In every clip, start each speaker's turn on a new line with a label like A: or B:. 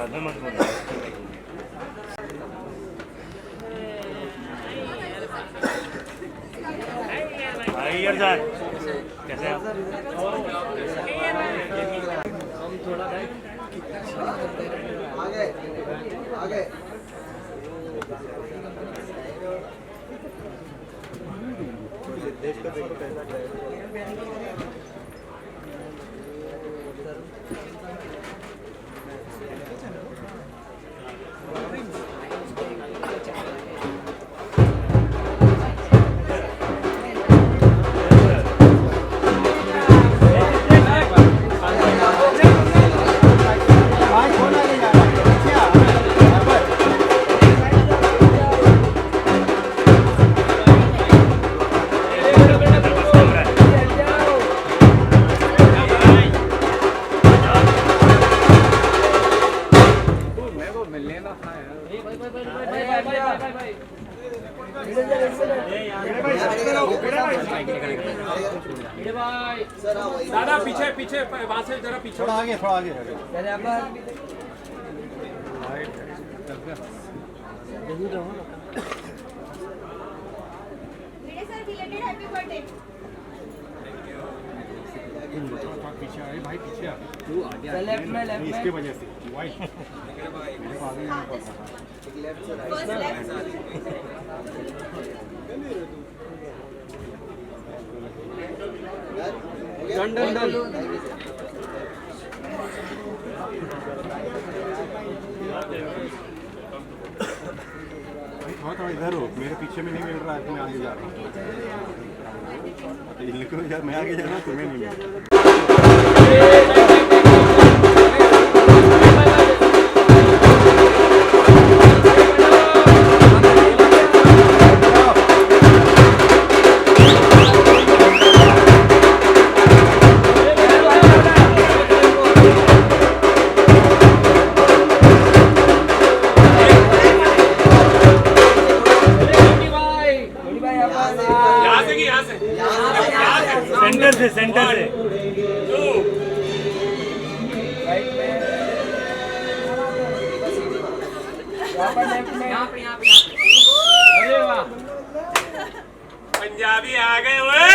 A: बाद में मत बोलना। भाई यार सर कैसे आप?
B: हम थोड़ा आगे आगे देश का
C: दादा पीछे पीछे वहां से जरा पीछे
B: थोड़ा आगे
C: पीछे आए भाई पीछे
B: तू आगे लेफ्ट में
C: इसके वजह से वाई
B: डन डन डन
C: थोड़ा इधर हो, मेरे पीछे में नहीं मिल रहा है, मैं आगे जा रहा हूँ। इनको यार मैं आगे जाना तुम्हें नहीं मिल
A: सेंटर से
C: अरे वाह पंजाबी आ गए हुए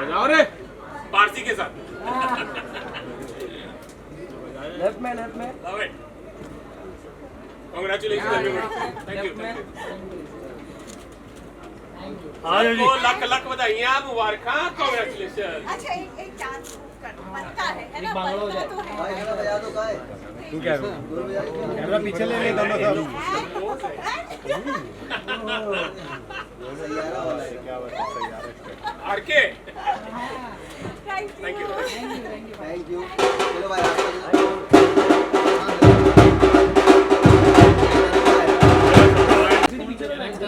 C: बजाओ रे पारसी के साथ
B: लेफ्ट में
C: कांग्रेचुलेशन थैंक यू लख लख बधाइयां मुबारकां कांग्रेचुलेशन।
D: अच्छा एक डांस बनता है ना,
B: बांग्ला हो जाए।
D: तो है।
B: भाई गाना बजा दो गाए
C: तू क्या कैमरा पीछे ले दोनों सब आरके
D: थैंक यू
B: थैंक यू चलो भाई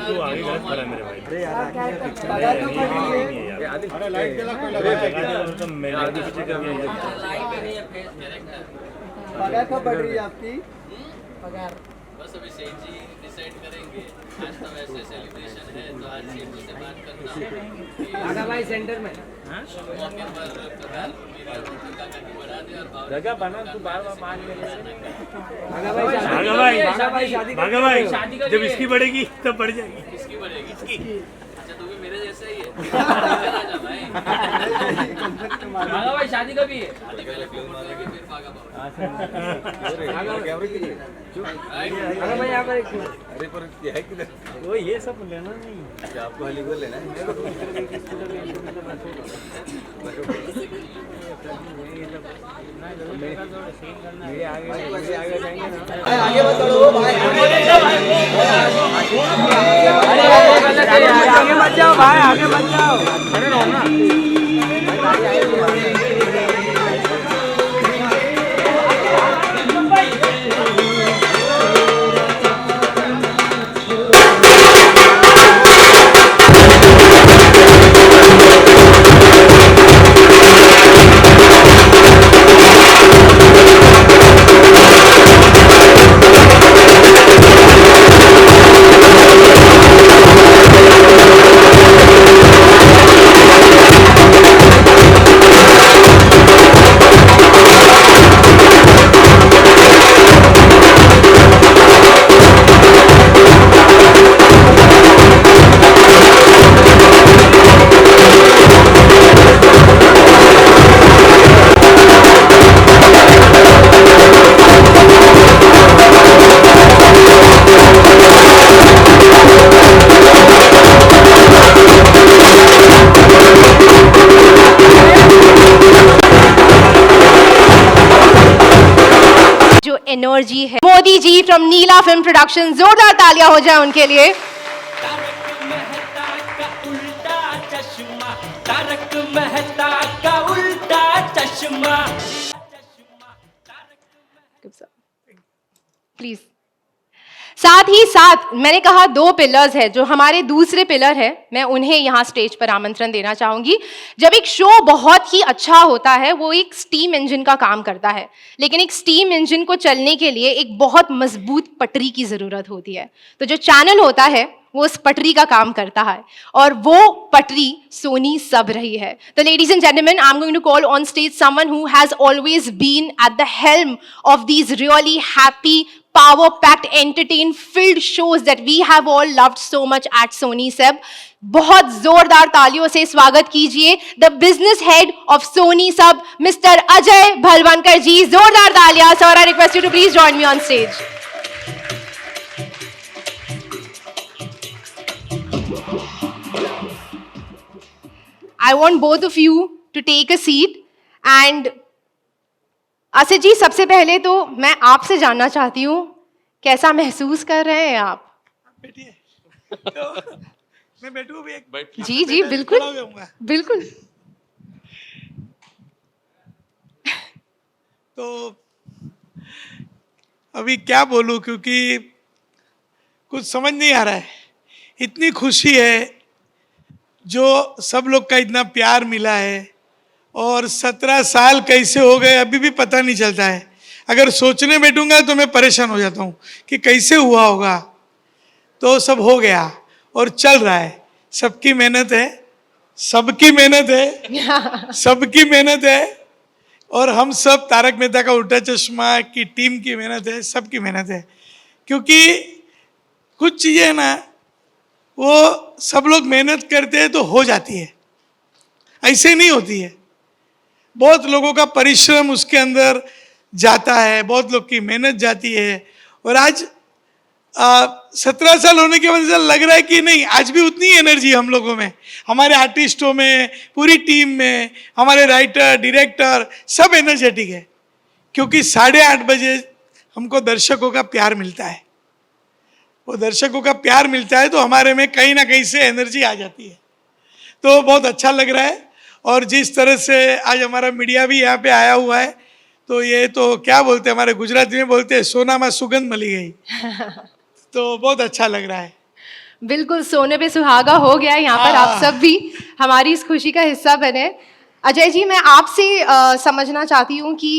A: तू आगे गलत करा मेरे भाई।
C: अरे लाइट जला कोई
A: लगा तो मैंने आगे पीछे कर दिया।
B: पगार कब बढ़ रही है आपकी?
E: बस अभी सेठ जी डिसाइड करेंगे। आज तो वैसे सेलिब्रेशन है तो आज सेठ जी से बात करना
B: आगा भाई सेंटर में
E: मौके पर पगार मेरा काका की बढ़ा दे और
A: जगह बना तू बार-बार मान ले।
B: आगा
A: भाई जब इसकी बढ़ेगी तब बढ़ जाएगी।
E: किसकी बढ़ेगी? अच्छा तू भी मेरे जैसा ही है। जा भाई
B: आगा भाई शादी कभी है?
E: शादी पहले फिल्म मारेंगे फिर पागा बाबा।
B: आगा भाई यहाँ पर एक
C: अरे पर है किधर
A: वो ये सब लेना नहीं।
C: अच्छा आपको हॉलीवुड लेना है
A: मेरे आगे जाएंगे ना।
B: आगे मत बढ़ो भाई आगे मत जाओ भाई आगे मत जाओ खड़े रहो ना।
F: एनर्जी है। Modi ji from Neela film production, जोरदार तालियां हो जाए उनके लिए।
G: तारक मेहता का उल्टा चश्मा, तारक मेहता का उल्टा चश्मा।
F: प्लीज। साथ ही साथ मैंने कहा 2 पिलर्स है, जो हमारे दूसरे पिलर है, मैं उन्हें यहाँ स्टेज पर आमंत्रण देना चाहूंगी। जब एक शो बहुत ही अच्छा होता है, वो एक स्टीम इंजन का काम करता है, लेकिन एक स्टीम इंजन को चलने के लिए एक बहुत मजबूत पटरी की जरूरत होती है। तो जो चैनल होता है वो उस पटरी का काम करता है, और वो पटरी सोनी सब रही है। तो ladies and gentleman, I am going to call on stage someone who has always been at the helm of these really happy, power-packed, entertain-filled shows that we have all loved so much at Sony Sab. बहुत जोरदार तालियों से स्वागत कीजिए the business head of Sony SAB, mister Ajay Bhalwankar ji. जोरदार तालियां। Sir, I request you to please join me on stage. I want both of you to take a seat and Asif ji, सबसे पहले तो मैं आपसे जानना चाहती हूँ, कैसा महसूस कर रहे हैं आप?
H: बैठिए। तो मैं बैठूं भी एक।
F: जी जी बिल्कुल बिल्कुल।
H: तो अभी क्या बोलूं, क्योंकि कुछ समझ नहीं आ रहा है। इतनी खुशी है, जो सब लोग का इतना प्यार मिला है, और 17 साल कैसे हो गए अभी भी पता नहीं चलता है। अगर सोचने बैठूंगा तो मैं परेशान हो जाता हूँ कि कैसे हुआ होगा। तो सब हो गया और चल रहा है। सबकी मेहनत है, सबकी मेहनत है, सबकी मेहनत है, और हम सब तारक मेहता का उल्टा चश्मा की टीम की मेहनत है, सबकी मेहनत है। क्योंकि कुछ चीज़ें ना, वो सब लोग मेहनत करते हैं तो हो जाती है, ऐसे नहीं होती है। बहुत लोगों का परिश्रम उसके अंदर जाता है, बहुत लोग की मेहनत जाती है। और आज 17 साल होने के बाद लग रहा है कि नहीं, आज भी उतनी एनर्जी हम लोगों में, हमारे आर्टिस्टों में, पूरी टीम में, हमारे राइटर, डायरेक्टर सब एनर्जेटिक है। क्योंकि 8:30 बजे हमको दर्शकों का प्यार मिलता है। वो दर्शकों का प्यार मिलता है तो हमारे में कहीं ना कहीं से एनर्जी आ जाती है। तो बहुत अच्छा लग रहा है। और जिस तरह से आज हमारा मीडिया भी यहाँ पे आया हुआ है, तो ये तो क्या बोलते हैं, हमारे गुजराती में बोलते हैं, सोना में सुगंध मिली गई। तो बहुत अच्छा लग रहा है।
F: बिल्कुल, सोने पे सुहागा हो गया यहाँ पर। आप सब भी हमारी इस खुशी का हिस्सा बने। अजय जी, मैं आपसे समझना चाहती हूँ कि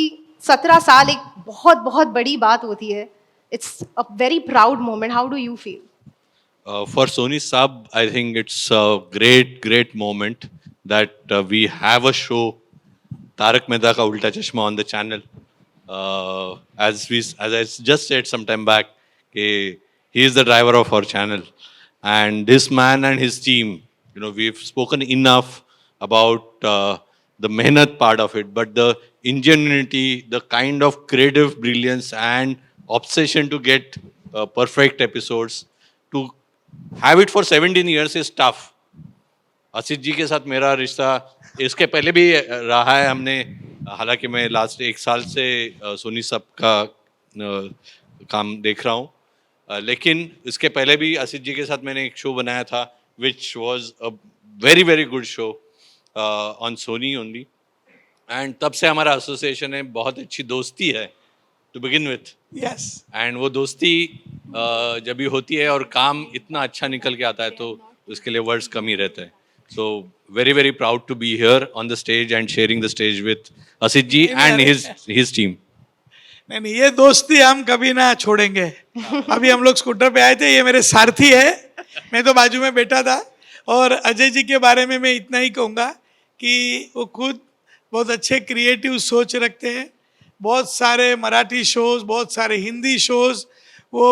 F: 17 साल एक बहुत बहुत बड़ी बात होती है। It's a very proud moment. How do you feel?
I: For Sony Sub, I think it's a great moment that we have a show, Tarak Mehta Ka Ulta Chashma, on the channel. As I just said some time back, he is the driver of our channel, and this man and his team, we've spoken enough about the mehnat part of it, but the ingenuity, the kind of creative brilliance and obsession to get perfect episodes, to have it for 17 years is tough. Asit जी के साथ मेरा रिश्ता इसके पहले भी रहा है। हमने, हालांकि मैं लास्ट 1 साल से सोनी सब का काम देख रहा हूँ, लेकिन इसके पहले भी असित जी के साथ मैंने एक शो बनाया था, which was a very good show on Sony only. And तब से हमारा एसोसिएशन है, बहुत अच्छी दोस्ती है to begin with.
H: Yes.
I: And वो दोस्ती जब भी होती है और काम इतना अच्छा निकल के आता है, तो उसके लिए वर्ड्स कम ही रहते हैं। So very proud to be here on the stage and sharing the stage with Asit ji and his team.
H: नहीं, ये दोस्ती हम कभी ना छोड़ेंगे। अभी हम लोग स्कूटर पे आए थे, ये मेरे सारथी है, मैं तो बाजू में बैठा था। और अजय जी के बारे में मैं इतना ही कहूँगा कि वो खुद बहुत अच्छे क्रिएटिव सोच रखते हैं। बहुत सारे मराठी शोज़, बहुत सारे हिंदी शोज़ वो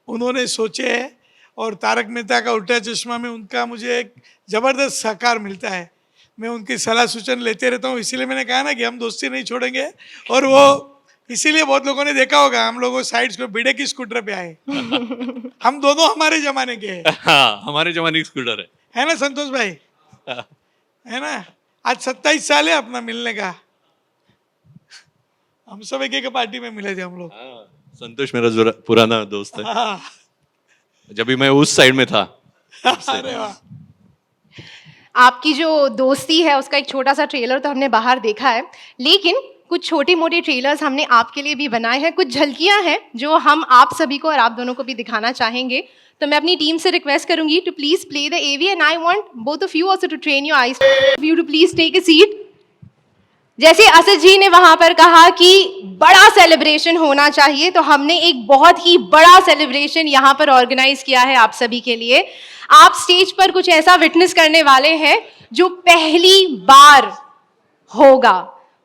H: उन्होंने सोचे हैं, और तारक मेहता का उल्टा चश्मा में उनका मुझे एक ज़बरदस्त सहकार मिलता है। मैं उनकी सलाह सूचन लेते रहता हूँ, इसीलिए मैंने कहा ना कि हम दोस्ती नहीं छोड़ेंगे। और वो इसीलिए बहुत लोगों ने देखा होगा, हम लोगों साइड्स पे भिड़े की स्कूटर पे आए। हम दोनों हमारे जमाने के हैं।
I: हाँ, हमारे जमाने की स्कूटर
H: है ना संतोष भाई? है ना? आज 27 साल है अपना मिलने का। हम सब एक पार्टी में मिले थे हम लोग।
I: संतोष मेरा पुराना दोस्त है,
H: हाँ,
I: जब भी मैं उस साइड में था।
H: अरे वाह,
F: आपकी जो दोस्ती है उसका एक छोटा सा ट्रेलर तो हमने बाहर देखा है, लेकिन कुछ छोटी मोटी ट्रेलर्स हमने आपके लिए भी बनाए हैं, कुछ झलकियां हैं जो हम आप सभी को और आप दोनों को भी दिखाना चाहेंगे। तो मैं अपनी टीम से रिक्वेस्ट करूंगी to please play the AV and I want both of you also to train your eyes, you to please take a seat. जैसे असद जी ने वहां पर कहा कि बड़ा सेलिब्रेशन होना चाहिए, तो हमने एक बहुत ही बड़ा सेलिब्रेशन यहाँ पर ऑर्गेनाइज किया है आप सभी के लिए। आप स्टेज पर कुछ ऐसा विटनेस करने वाले हैं जो पहली बार होगा।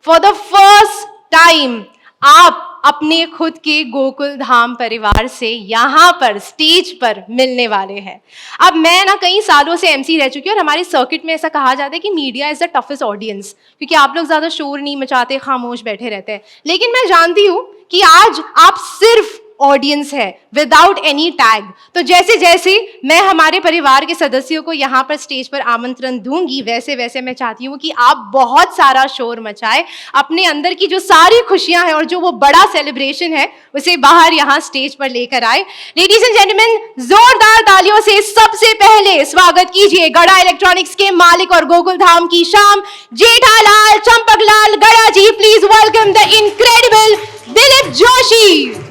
F: फॉर द फर्स्ट टाइम आप अपने खुद के गोकुल धाम परिवार से यहाँ पर स्टेज पर मिलने वाले हैं। अब मैं ना कई सालों से MC रह चुकी हूँ और हमारे सर्किट में ऐसा कहा जाता है कि media is the toughest audience, क्योंकि आप लोग ज्यादा शोर नहीं मचाते, खामोश बैठे रहते हैं। लेकिन मैं जानती हूँ कि आज आप सिर्फ ऑडियंस है विदाउट एनी टैग। तो जैसे जैसे मैं हमारे परिवार के सदस्यों को यहाँ पर स्टेज पर आमंत्रण दूंगी, वैसे वैसे मैं चाहती हूँ कि आप बहुत सारा शोर मचाएं, अपने अंदर की जो सारी खुशियां हैं और जो वो बड़ा सेलिब्रेशन है उसे बाहर यहाँ स्टेज पर लेकर आए। लेडीज एंड जेंटलमैन, जोरदार तालियों से सबसे पहले स्वागत कीजिए गड़ा इलेक्ट्रॉनिक्स के मालिक और गोकुल धाम की शाम Jethalal Champaklal Gada ji. Please welcome the incredible Dilip Joshi.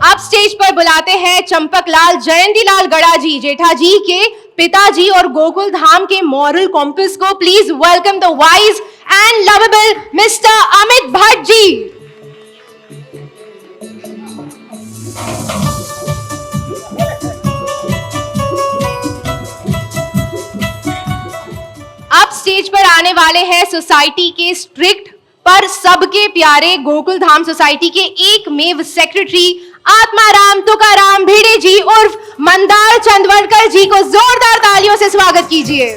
F: अब स्टेज पर बुलाते हैं चंपकलाल जयंतीलाल गड़ा जी, जेठा जी के पिताजी और गोकुल धाम के मॉरल कॉम्पस को। Please welcome the wise and lovable mister Amit Bhatt ji. अब स्टेज पर आने वाले हैं सोसाइटी के स्ट्रिक्ट पर सबके प्यारे गोकुल धाम सोसाइटी के एकमेव सेक्रेटरी आत्माराम तुकाराम भिड़े जी उर्फ मंदार चंदवड़कर जी को जोरदार तालियों से स्वागत कीजिए।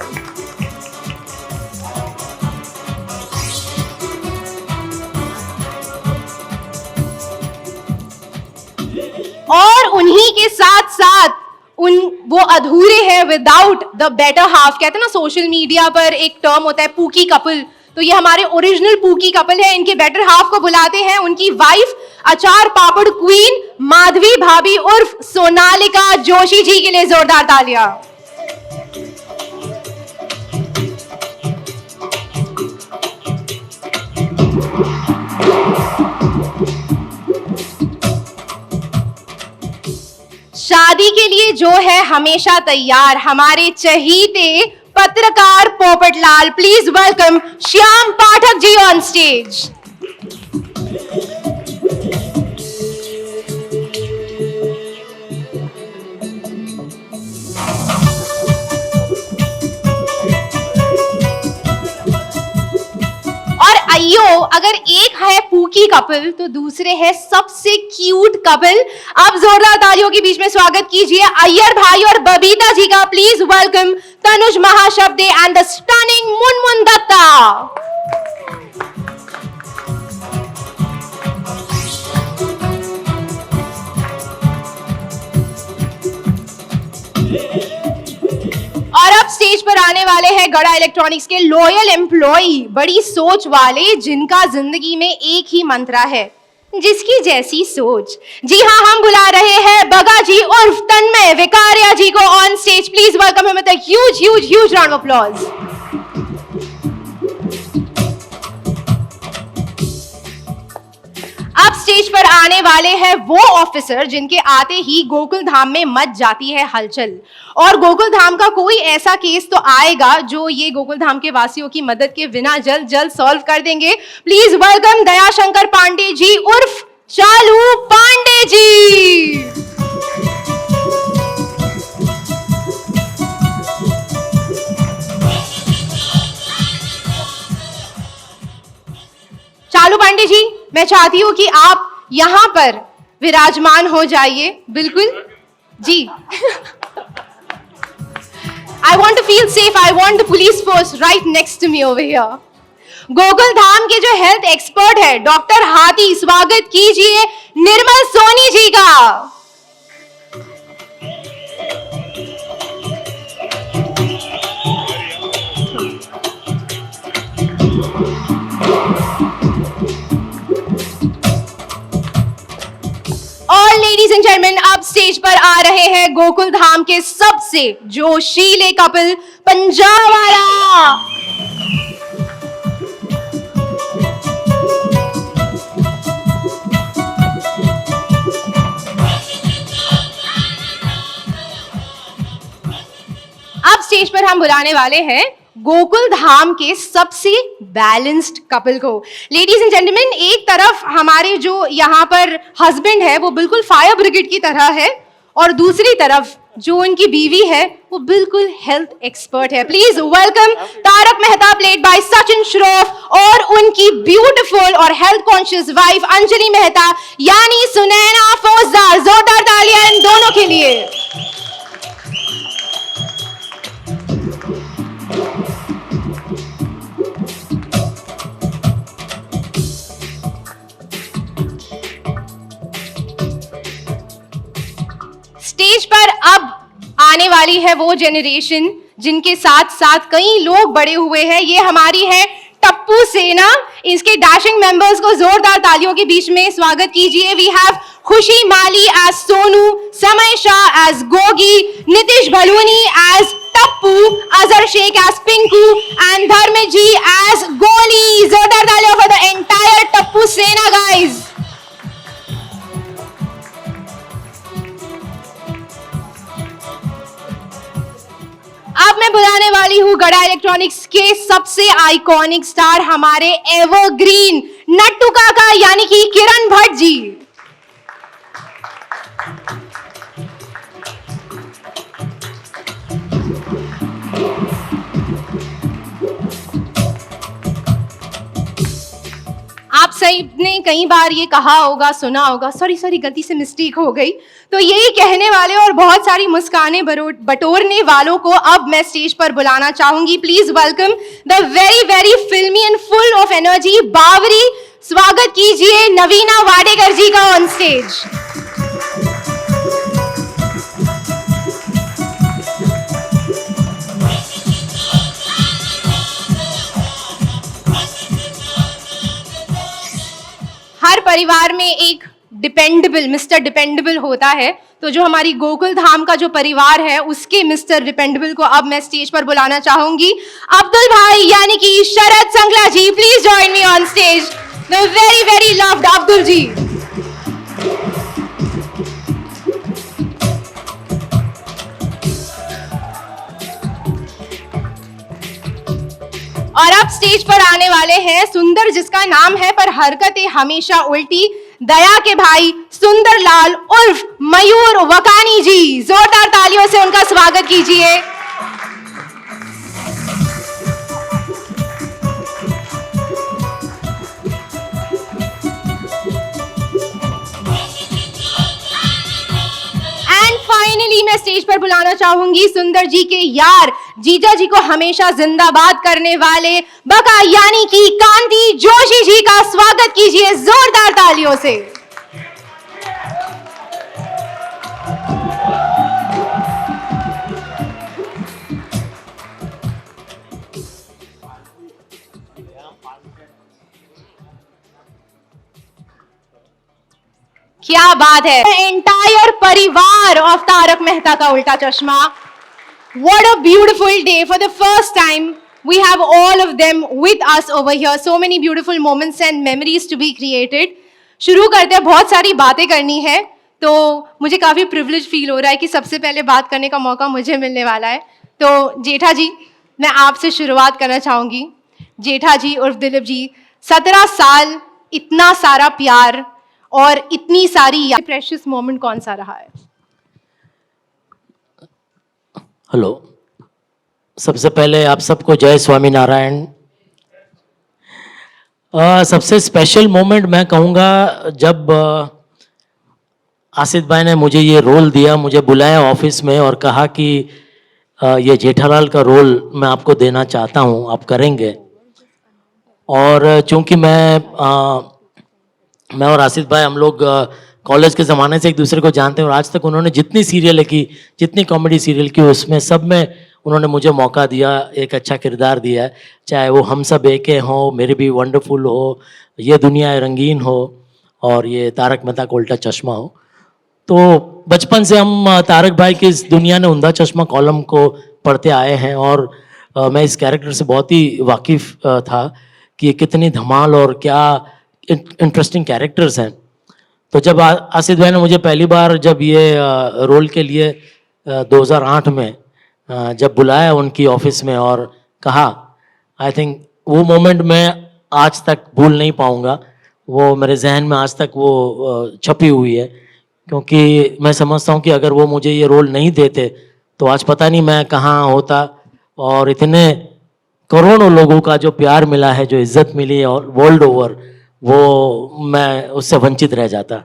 F: और उन्हीं के साथ साथ वो अधूरे हैं विदाउट द बेटर हाफ। कहते हैं ना सोशल मीडिया पर एक टर्म होता है पूकी कपल, तो ये हमारे ओरिजिनल पूकी कपल है। इनके बेटर हाफ को बुलाते हैं उनकी वाइफ अचार पापड़ क्वीन माधवी भाभी उर्फ सोनालिका जोशी जी के लिए जोरदार तालियां। शादी के लिए जो है हमेशा तैयार हमारे चहीते पत्रकार Popatlal. Please welcome Shyam Pathak ji on stage. और अयो, अगर एक है पूकी कपल तो दूसरे है सबसे क्यूट कपल। अब जोरदार तालियों के बीच में स्वागत कीजिए अय्यर भाई और बबीता जी का। Please welcome Tanuj Mahashabde and the stunning Munmun Dutta. और अब स्टेज पर आने वाले हैं गड़ा इलेक्ट्रॉनिक्स के लॉयल एम्प्लॉई, बड़ी सोच वाले, जिनका जिंदगी में एक ही मंत्र है, जिसकी जैसी सोच। जी हाँ, हम बुला रहे हैं बगा जी उर्फ तन्मय विकारिया जी को on stage. Please welcome him with a huge round of applause. अब स्टेज पर आने वाले हैं वो ऑफिसर जिनके आते ही गोकुल धाम में मच जाती है हलचल, और गोकुल धाम का कोई ऐसा केस तो आएगा जो ये गोकुल धाम के वासियों की मदद के बिना जल्द जल्द सॉल्व कर देंगे। प्लीज वेलकम दयाशंकर पांडे जी उर्फ चालू पांडे जी। चालू पांडे जी, मैं चाहती हूं कि आप यहां पर विराजमान हो जाइए। बिल्कुल जी। I want to feel safe. I want the police force right next to me over here. Gokul Dham के जो हेल्थ एक्सपर्ट है डॉक्टर हाथी, स्वागत कीजिए निर्मल सोनी जी का। रहे हैं गोकुल धाम के सबसे जोशीले कपल पंजाब वाला। अब स्टेज पर हम बुलाने वाले हैं गोकुल धाम के सबसे बैलेंस्ड कपल को। लेडीज एंड जेंटलमैन, एक तरफ हमारे जो यहाँ पर हस्बैंड है वो बिल्कुल फायर ब्रिगेड की तरह है, और दूसरी तरफ जो उनकी बीवी है वो बिल्कुल हेल्थ एक्सपर्ट है। Please welcome Tarak Mehta played by Sachin Shroff और उनकी ब्यूटीफुल और health conscious wife Anjali Mehta यानी सुनैना फौजदार। जोरदार तालियां इन दोनों के लिए। स्टेज पर अब आने वाली है वो जनरेशन जिनके साथ साथ कई लोग बड़े हुए हैं। ये हमारी है टप्पू सेना। इसके डैशिंग मेंबर्स को जोरदार तालियों के बीच में स्वागत कीजिए। वी हैव खुशी माली as Sonu, Samay Shah as Gogi, Nitish Bhaluni as Tapu, Azhar Shaikh as Pinku and Dharam ji as गोली। जोरदार तालियां फॉर द एंटायर टप्पू सेना गाइज। अब मैं बुलाने वाली हूँ गड़ा इलेक्ट्रॉनिक्स के सबसे आइकॉनिक स्टार, हमारे एवरग्रीन नट्टू काका यानी कि किरण भट्ट जी। आप सही ने कई बार ये कहा होगा, सुना होगा, सॉरी गलती से मिस्टेक हो गई, तो यही कहने वाले और बहुत सारी मुस्कानें बटोरने वालों को अब मैं स्टेज पर बुलाना चाहूंगी। प्लीज वेलकम द वेरी फिल्मी एंड फुल ऑफ एनर्जी बावरी। स्वागत कीजिए नवीना वाडेकर जी का ऑन स्टेज। हर परिवार में एक डिपेंडेबल मिस्टर डिपेंडेबल होता है, तो जो हमारी गोकुल धाम का जो परिवार है उसके मिस्टर डिपेंडेबल को अब मैं स्टेज पर बुलाना चाहूंगी। अब्दुल भाई यानी कि Sharad Sankla ji, please join me on stage. The very loved Abdul ji. और अब स्टेज पर आने वाले हैं सुंदर, जिसका नाम है पर हरकतें हमेशा उल्टी, दया के भाई सुंदर लाल उर्फ मयूर वकानी जी। जोरदार तालियों से उनका स्वागत कीजिए। फाइनली मैं स्टेज पर बुलाना चाहूंगी सुंदर जी के यार, जीजा जी को हमेशा जिंदाबाद करने वाले बका यानी कि कांति जोशी जी का स्वागत कीजिए जोरदार तालियों से। क्या बात है, एंटायर परिवार ऑफ तारक मेहता का उल्टा चश्मा। What a beautiful day. For the first time we have all of them with us over here. So many beautiful moments and memories to be created. शुरू करते हैं, बहुत सारी बातें करनी है, तो मुझे काफी प्रिविलेज फील हो रहा है कि सबसे पहले बात करने का मौका मुझे मिलने वाला है। तो जेठा जी, मैं आपसे शुरुआत करना चाहूंगी। जेठा जी उर्फ दिलीप जी, 17 साल, इतना सारा प्यार और इतनी सारी प्रेशियस मोमेंट कौन सा रहा है?
J: हेलो, सबसे पहले आप सबको जय स्वामीनारायण। सबसे स्पेशल मोमेंट मैं कहूँगा जब आसिफ भाई ने मुझे ये रोल दिया, मुझे बुलाया ऑफिस में और कहा कि ये जेठालाल का रोल मैं आपको देना चाहता हूँ, आप करेंगे। और चूंकि मैं और आसिफ भाई हम लोग कॉलेज के ज़माने से एक दूसरे को जानते हैं और आज तक उन्होंने जितनी सीरियल की, जितनी कॉमेडी सीरियल की, उसमें सब में उन्होंने मुझे मौका दिया, एक अच्छा किरदार दिया है। चाहे वो हम सब एक हो, मेरे भी वंडरफुल हो, ये दुनिया रंगीन हो और ये तारक मेहता का उल्टा चश्मा हो। तो बचपन से हम तारक भाई की इस दुनिया ने उंधा चश्मा कॉलम को पढ़ते आए हैं और मैं इस कैरेक्टर से बहुत ही वाकिफ था कि ये कितनी धमाल और क्या इंटरेस्टिंग कैरेक्टर्स हैं। तो जब आसिफ भाई ने मुझे पहली बार जब ये रोल के लिए 2008 में जब बुलाया उनकी ऑफिस में और कहा, आई थिंक वो मोमेंट मैं आज तक भूल नहीं पाऊंगा। वो मेरे जहन में आज तक वो छपी हुई है, क्योंकि मैं समझता हूँ कि अगर वो मुझे ये रोल नहीं देते तो आज पता नहीं मैं कहाँ होता, और इतने करोड़ों लोगों का जो प्यार मिला है, जो इज्जत मिली है और वर्ल्ड ओवर, वो मैं उससे वंचित रह जाता।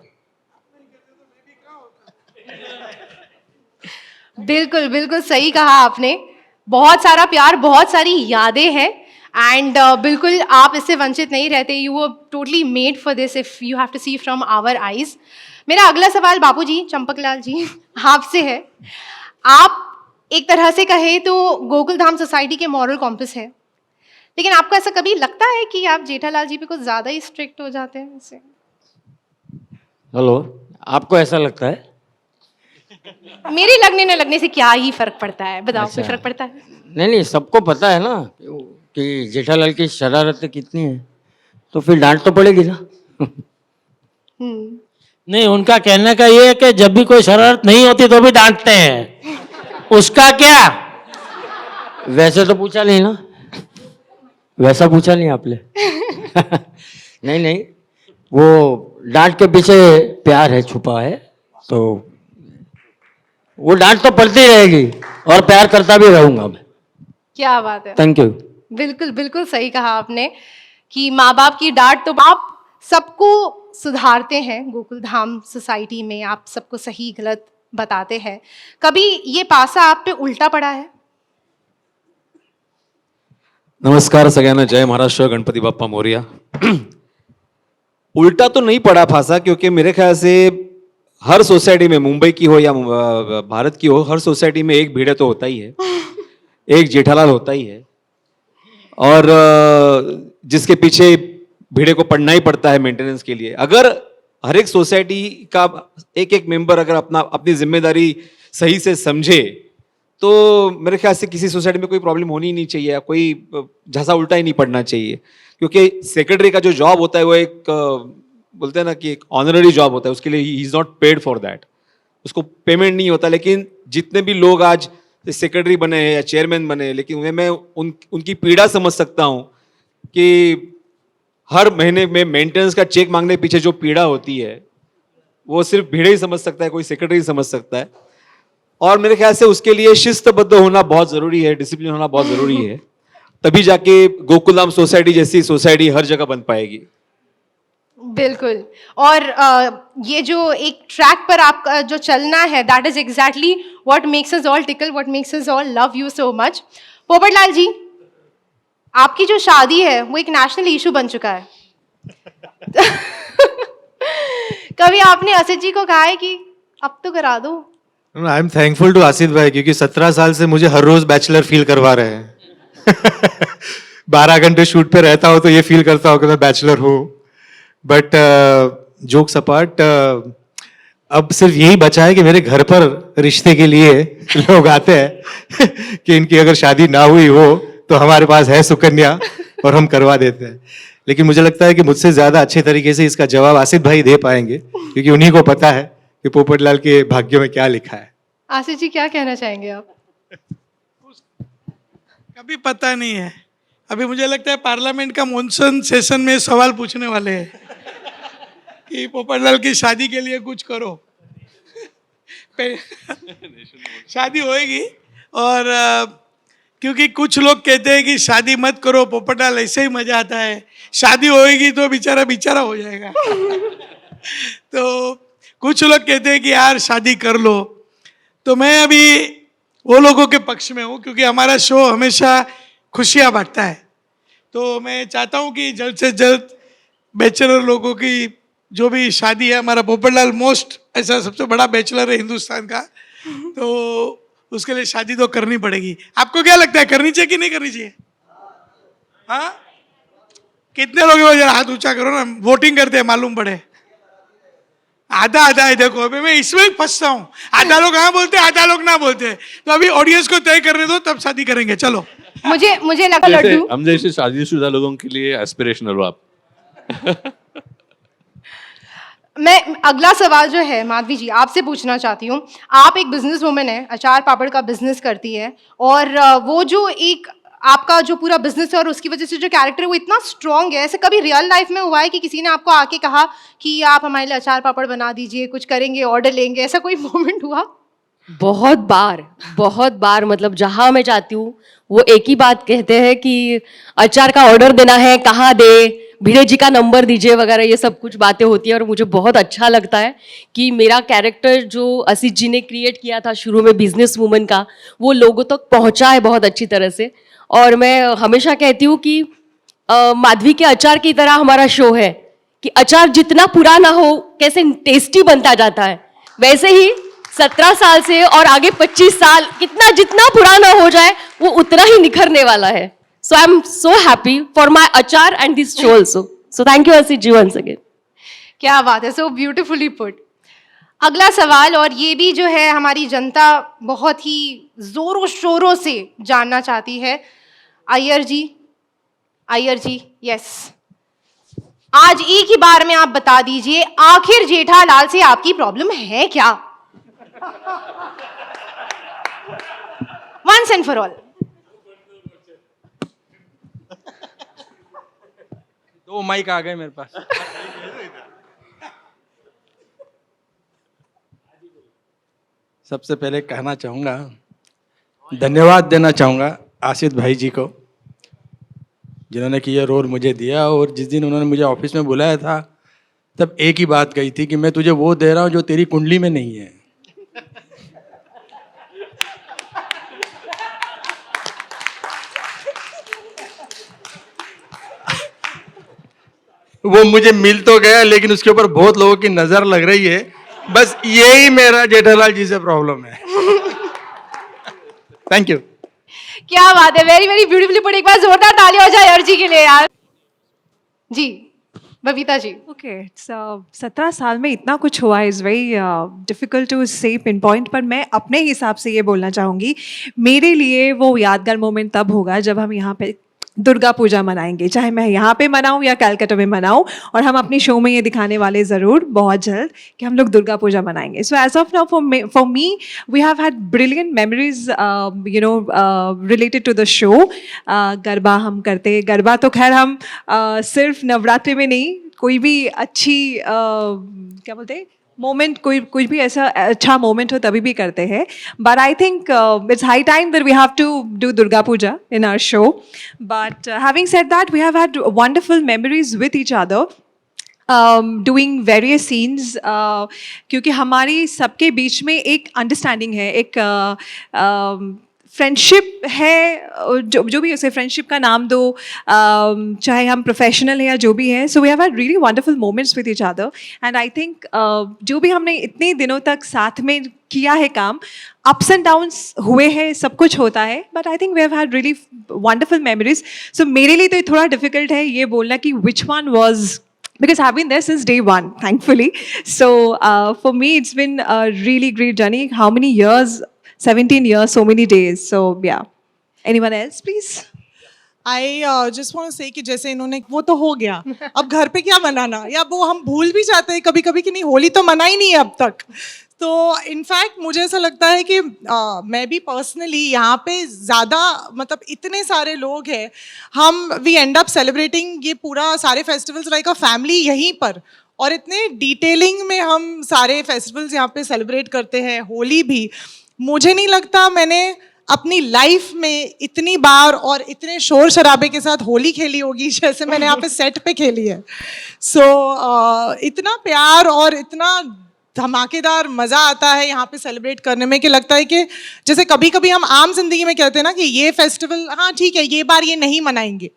F: बिल्कुल बिल्कुल सही कहा आपने। बहुत सारा प्यार, बहुत सारी यादें हैं एंड बिल्कुल आप इससे वंचित नहीं रहते। You were totally made for this if you have to see from our eyes. मेरा अगला सवाल बाबूजी, चंपकलाल जी, आपसे है। आप एक तरह से कहें तो गोकुल धाम सोसाइटी के मॉरल कॉम्पस है, लेकिन आपको ऐसा कभी लगता है कि आप जेठालाल जी पे कुछ ज़्यादा ही स्ट्रिक्ट हो जाते हैं इससे?
K: हेलो, आपको ऐसा लगता है?
F: मेरे लगने न लगने से क्या ही फर्क पड़ता है, बताओ।
K: अच्छा।
F: कोई फर्क पड़ता है?
K: नहीं, सबको पता है ना कि जेठालाल की शरारतें कितनी है, तो फिर डांट तो पड़ेगी ना।
J: नहीं, उनका कहने का ये है कि जब भी कोई शरारत नहीं होती तो भी डांटते हैं, उसका क्या?
K: वैसे तो पूछा नहीं ना, वैसा पूछा नहीं आपने। नहीं, वो डांट के पीछे प्यार है, छुपा है, तो वो डांट तो पड़ती रहेगी और प्यार करता भी रहूंगा मैं।
F: क्या बात है।
K: Thank you.
F: बिल्कुल बिल्कुल सही कहा आपने कि माँ बाप की डांट, तो आप सबको सुधारते हैं गोकुल धाम सोसाइटी में, आप सबको सही गलत बताते हैं। कभी ये पासा आप पे उल्टा पड़ा है?
C: नमस्कार सगळ्यांना, जय महाराष्ट्र, गणपति बाप्पा मोरया। उल्टा तो नहीं पड़ा फांसा, क्योंकि मेरे ख्याल से हर सोसाइटी में, मुंबई की हो या भारत की हो, हर सोसाइटी में एक भिड़े तो होता ही है, एक जेठालाल होता ही है, और जिसके पीछे भिड़े को पड़ना ही पड़ता है मेंटेनेंस के लिए। अगर हर एक सोसाइटी का एक एक मेंबर अगर अपनी जिम्मेदारी सही से समझे तो मेरे ख्याल से किसी सोसाइटी में कोई प्रॉब्लम होनी ही नहीं चाहिए, कोई झांसा उल्टा ही नहीं पड़ना चाहिए। क्योंकि सेक्रेटरी का जो जॉब होता है वो एक बोलते हैं ना कि एक ऑनररी जॉब होता है, उसके लिए he is not paid for that, उसको पेमेंट नहीं होता। लेकिन जितने भी लोग आज सेक्रेटरी बने हैं या चेयरमैन बने, लेकिन उन्हें मैं उनकी पीड़ा समझ सकता हूँ कि हर महीने में मेंटेनेंस का चेक मांगने के पीछे जो पीड़ा होती है वो सिर्फ भिड़े ही समझ सकता है, कोई सेक्रेटरी समझ सकता है। और मेरे ख्याल से उसके लिए शिस्तबद्ध होना बहुत जरूरी है, डिसिप्लिन होना बहुत जरूरी है, तभी जाके गोकुलधाम सोसाइटी जैसी सोसाइटी हर जगह बन पाएगी।
F: बिल्कुल। और ये जो एक ट्रैक पर आपका जो चलना है, that is exactly what makes us all tickle, what makes us all love you so much. Popatlal ji, आपकी जो शादी है वो एक नेशनल इशू बन चुका है। कभी आपने असित जी को कहा है कि अब तो करा दो?
L: I am thankful to Asif भाई, क्योंकि 17 साल से मुझे हर रोज बैचलर फील करवा रहे हैं। 12 घंटे शूट पे रहता हूँ तो ये फील करता हूँ कि मैं बैचलर हूँ। बट जोक्स अपार्ट, अब सिर्फ यही बचा है कि मेरे घर पर रिश्ते के लिए लोग आते हैं कि इनकी अगर शादी ना हुई हो तो हमारे पास है सुकन्या और हम करवा देते हैं। लेकिन मुझे लगता है कि मुझसे ज्यादा अच्छे तरीके से इसका जवाब आसिफ भाई दे पाएंगे, क्योंकि उन्हीं को पता है कि पोपटलाल के भाग्य में क्या लिखा है।
F: आसिफ जी, क्या कहना चाहेंगे आप?
H: कभी पता नहीं है। अभी मुझे लगता है पार्लियामेंट का मॉनसून सेशन में सवाल पूछने वाले हैं कि पोपटलाल की शादी के लिए कुछ करो। शादी होएगी, और क्योंकि कुछ लोग कहते हैं कि शादी मत करो पोपटलाल, ऐसे ही मजा आता है, शादी होएगी तो बेचारा हो जाएगा। तो कुछ लोग कहते हैं कि यार शादी कर लो। तो मैं अभी वो लोगों के पक्ष में हूँ, क्योंकि हमारा शो हमेशा खुशियाँ बांटता है। तो मैं चाहता हूँ कि जल्द से जल्द बैचलर लोगों की जो भी शादी है, हमारा पोपटलाल मोस्ट ऐसा सबसे बड़ा बैचलर है हिंदुस्तान का, तो उसके लिए शादी तो करनी पड़ेगी। आपको क्या लगता है, करनी चाहिए कि नहीं करनी चाहिए? हाँ, कितने लोग जरा हाथ ऊंचा करो ना, वोटिंग करते हैं मालूम पड़े। आधा आधा है, देखो अभी मैं इसमें फंसता हूँ, आधा लोग हाँ बोलते आधा लोग ना बोलते, तो अभी ऑडियंस को तय करने दो तब शादी करेंगे, चलो।
F: मुझे लगा
I: जैसे
F: लड्डू
I: हम जैसे शादीशुदा लोगों के लिए एस्पिरेशनल हो आप।
F: मैं अगला सवाल जो है माधवी जी आपसे पूछना चाहती हूँ। आप एक बिजनेस वुमन है, अचार पापड़ का बिजनेस करती है, और वो जो एक आपका जो पूरा बिजनेस है और उसकी वजह से जो कैरेक्टर है वो इतना स्ट्रांग है। ऐसे कभी रियल लाइफ में हुआ है कि किसी ने आपको आके कहा कि आप हमारे लिए अचार पापड़ बना दीजिए, कुछ करेंगे, ऑर्डर लेंगे, ऐसा कोई मोमेंट हुआ?
M: बहुत बार, मतलब जहाँ मैं जाती हूँ वो एक ही बात कहते हैं कि अचार का ऑर्डर देना है, कहाँ दे, भिड़े जी का नंबर दीजिए वगैरह, ये सब कुछ बातें होती है। और मुझे बहुत अच्छा लगता है कि मेरा कैरेक्टर जो असित जी ने क्रिएट किया था शुरू में बिजनेस वूमन का, वो लोगों तक पहुँचा है बहुत अच्छी तरह से। और मैं हमेशा कहती हूँ कि माधवी के अचार की तरह हमारा शो है कि अचार जितना पुराना हो कैसे टेस्टी बनता जाता है, वैसे ही 17 साल से और आगे 25 साल कितना जितना पुराना हो जाए वो उतना ही निखरने वाला है। So I am so happy for my achar and this show also. So thank you Asit ji once again.
F: क्या बात है, सो ब्यूटिफुली पुट। अगला सवाल, और ये भी जो है हमारी जनता बहुत ही जोरों शोरों से जानना चाहती है। अय्यर जी, यस, आज एक ही बार में आप बता दीजिए आखिर जेठालाल से आपकी प्रॉब्लम है क्या? Once and for all.
B: दो माइक आ गए मेरे पास। सबसे पहले कहना चाहूँगा, धन्यवाद देना चाहूँगा आसित भाई जी को, जिन्होंने कि ये रोल मुझे दिया। और जिस दिन उन्होंने मुझे ऑफिस में बुलाया था तब एक ही बात कही थी कि मैं तुझे वो दे रहा हूँ जो तेरी कुंडली में नहीं है। वो मुझे मिल तो गया, लेकिन उसके ऊपर बहुत लोगों की नजर लग रही है। बस यही मेरा जेठालाल जी से प्रॉब्लम है। Thank you.
F: क्या बात है, वेरी वेरी ब्यूटीफुली पुट। एक बार जोरदार तालियां हो जाए अर्जी के लिए यार। जी बबीता जी।
N: ओके, 17 साल में इतना कुछ हुआ इज़ वेरी डिफ़िकल्ट टू से पिन पॉइंट, पर मैं अपने हिसाब से ये बोलना चाहूँगी, मेरे लिए वो यादगार मोमेंट तब होगा जब हम यहाँ पे दुर्गा पूजा मनाएंगे, चाहे मैं यहाँ पे मनाऊँ या कलकत्ता में मनाऊँ। और हम अपने शो में ये दिखाने वाले ज़रूर बहुत जल्द कि हम लोग दुर्गा पूजा मनाएंगे। So as of now for me we have had brilliant memories related to the show. Garba हम करते, गरबा तो खैर हम सिर्फ नवरात्रि में नहीं, कोई भी अच्छी क्या बोलते हैं मोमेंट, कोई भी ऐसा अच्छा मोमेंट हो तभी भी करते हैं। But I think it's high time that we have to do Durga Puja in our show. But having said that, we have had wonderful memories with each other, doing various scenes, क्योंकि हमारी सबके बीच में एक अंडरस्टैंडिंग है, एक फ्रेंडशिप है, जो भी उसे फ्रेंडशिप का नाम दो, चाहे हम प्रोफेशनल हैं या जो भी है। So we have had really wonderful moments with each other. And I think जो भी हमने इतने दिनों तक साथ में किया है काम, अप्स एंड डाउन्स हुए हैं, सब कुछ होता है, but I think we have had really wonderful memories. सो मेरे लिए तो थोड़ा डिफिकल्ट है ये बोलना कि which one was, because I've been there since day one, thankfully. So for me, it's been a really great journey. How many years? 17 years, so many days. So yeah. Anyone else, please?
O: I just want to say कि जैसे इन्होंने वो तो हो गया, अब घर पे क्या मनाना, या वो हम भूल भी जाते हैं कभी कभी कि नहीं, होली तो मना ही नहीं है अब तक। तो इनफैक्ट मुझे ऐसा लगता है कि मैं भी पर्सनली यहाँ पे ज़्यादा, मतलब इतने सारे लोग हैं, हम वी एंड अप सेलिब्रेटिंग ये पूरा सारे फेस्टिवल्स लाइक अ फैमिली यहीं पर, और इतने डिटेलिंग में हम सारे फेस्टिवल्स यहाँ पे सेलिब्रेट करते हैं। होली भी मुझे नहीं लगता मैंने अपनी लाइफ में इतनी बार और इतने शोर शराबे के साथ होली खेली होगी जैसे मैंने यहाँ पे सेट पे खेली है। सो इतना प्यार और इतना धमाकेदार मज़ा आता है यहाँ पे सेलिब्रेट करने में कि लगता है कि जैसे कभी कभी हम आम जिंदगी में कहते हैं ना कि ये फेस्टिवल हाँ ठीक है ये बार ये नहीं मनाएंगे,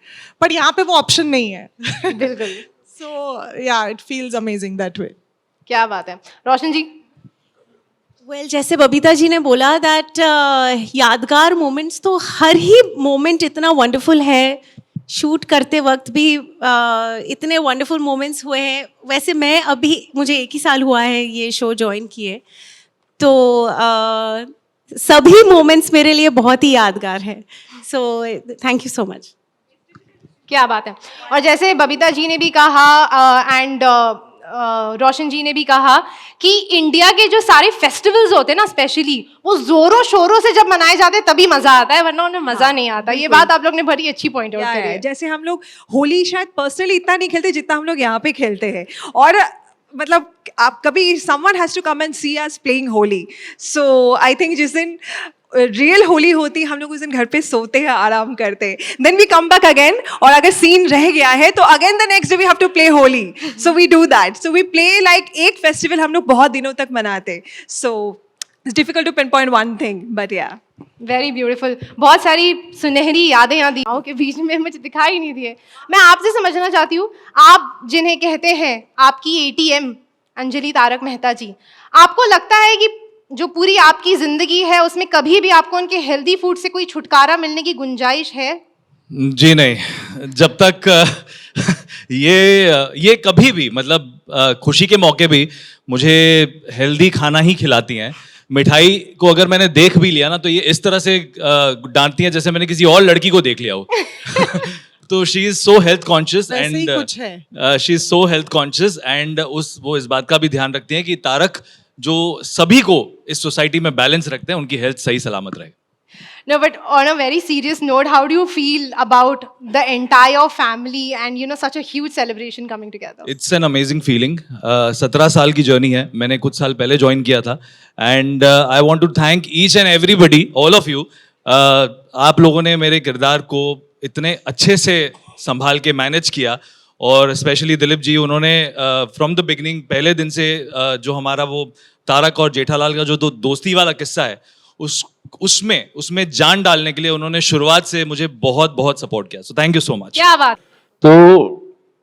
O: बट यहाँ पे वो ऑप्शन नहीं है।
F: बिल्कुल।
O: सो या it feels amazing that way.
F: क्या बात है। रोशन जी।
P: वेल जैसे बबीता जी ने बोला दैट यादगार मोमेंट्स, तो हर ही मोमेंट इतना वंडरफुल है, शूट करते वक्त भी इतने वंडरफुल मोमेंट्स हुए हैं। वैसे मैं अभी मुझे 1 ही साल हुआ है ये शो ज्वाइन किए, तो सभी मोमेंट्स मेरे लिए बहुत ही यादगार है। So thank you so much.
F: क्या बात है। और जैसे बबीता जी ने भी कहा एंड रोशन जी ने भी कहा कि इंडिया के जो सारे फेस्टिवल्स होते हैं ना, स्पेशली वो जोरों शोरों से जब मनाए जाते हैं तभी मजा आता है, वरना उन्हें मजा नहीं आता। ये बात आप लोग ने बड़ी अच्छी पॉइंट आउट करी है।
N: जैसे हम लोग होली शायद पर्सनली इतना नहीं खेलते जितना हम लोग यहाँ पे खेलते हैं, और मतलब आप कभी someone has to come and see us playing Holi. So I think जिस दिन रियल होली होती हम लोग उस दिन घर पे सोते हैं, आराम करते हैं, then we come back again, और अगर सीन रह गया है तो again the next day we have to play Holi. So we do that, so we play like एक फेस्टिवल हम लोग बहुत दिनों तक मनाते। So it's difficult to pinpoint one thing, but yeah
F: very beautiful. बहुत सारी सुनहरी यादें यहाँ दियाओं के बीच में मुझे दिखाई नहीं दिए। मैं आपसे समझना चाहती हूँ, आप जिन्हें कहते हैं आपकी ATM अंजलि तारक मेहता जी, आपको लगता है कि जो पूरी आपकी जिंदगी है उसमें कभी भी आपको उनके हेल्दी फूड से कोई छुटकारा मिलने की गुंजाइश है?
Q: जी नहीं, जब तक ये कभी भी, मतलब खुशी के मौके भी मुझे हेल्दी खाना ही खिलाती हैं। मिठाई को अगर मैंने देख भी लिया ना तो ये इस तरह से डांटती हैं जैसे मैंने किसी और लड़की को देख लिया हो। तो she is so health conscious and she is so health conscious and वो इस बात का भी ध्यान रखती हैं कि तारक जो सभी को इस सोसाइटी में बैलेंस रखते हैं, उनकी हेल्थ सही सलामत रहे।
F: No, but on a very serious note, how do you feel about the entire family and such a huge celebration coming together?
Q: It's an amazing feeling. 17 साल की जर्नी है, मैंने कुछ साल पहले ज्वाइन किया था and I want to thank each and everybody, all of you. आप लोगों ने मेरे किरदार को इतने अच्छे से संभाल के मैनेज किया, और स्पेशली दिलीप जी, उन्होंने फ्रॉम द बिगिनिंग, पहले दिन से जो हमारा वो तारक और जेठालाल का जो दोस्ती वाला किस्सा है उसमें जान डालने के लिए उन्होंने शुरुआत से मुझे बहुत बहुत सपोर्ट किया। सो थैंक यू सो मच।
F: क्या बात।
R: तो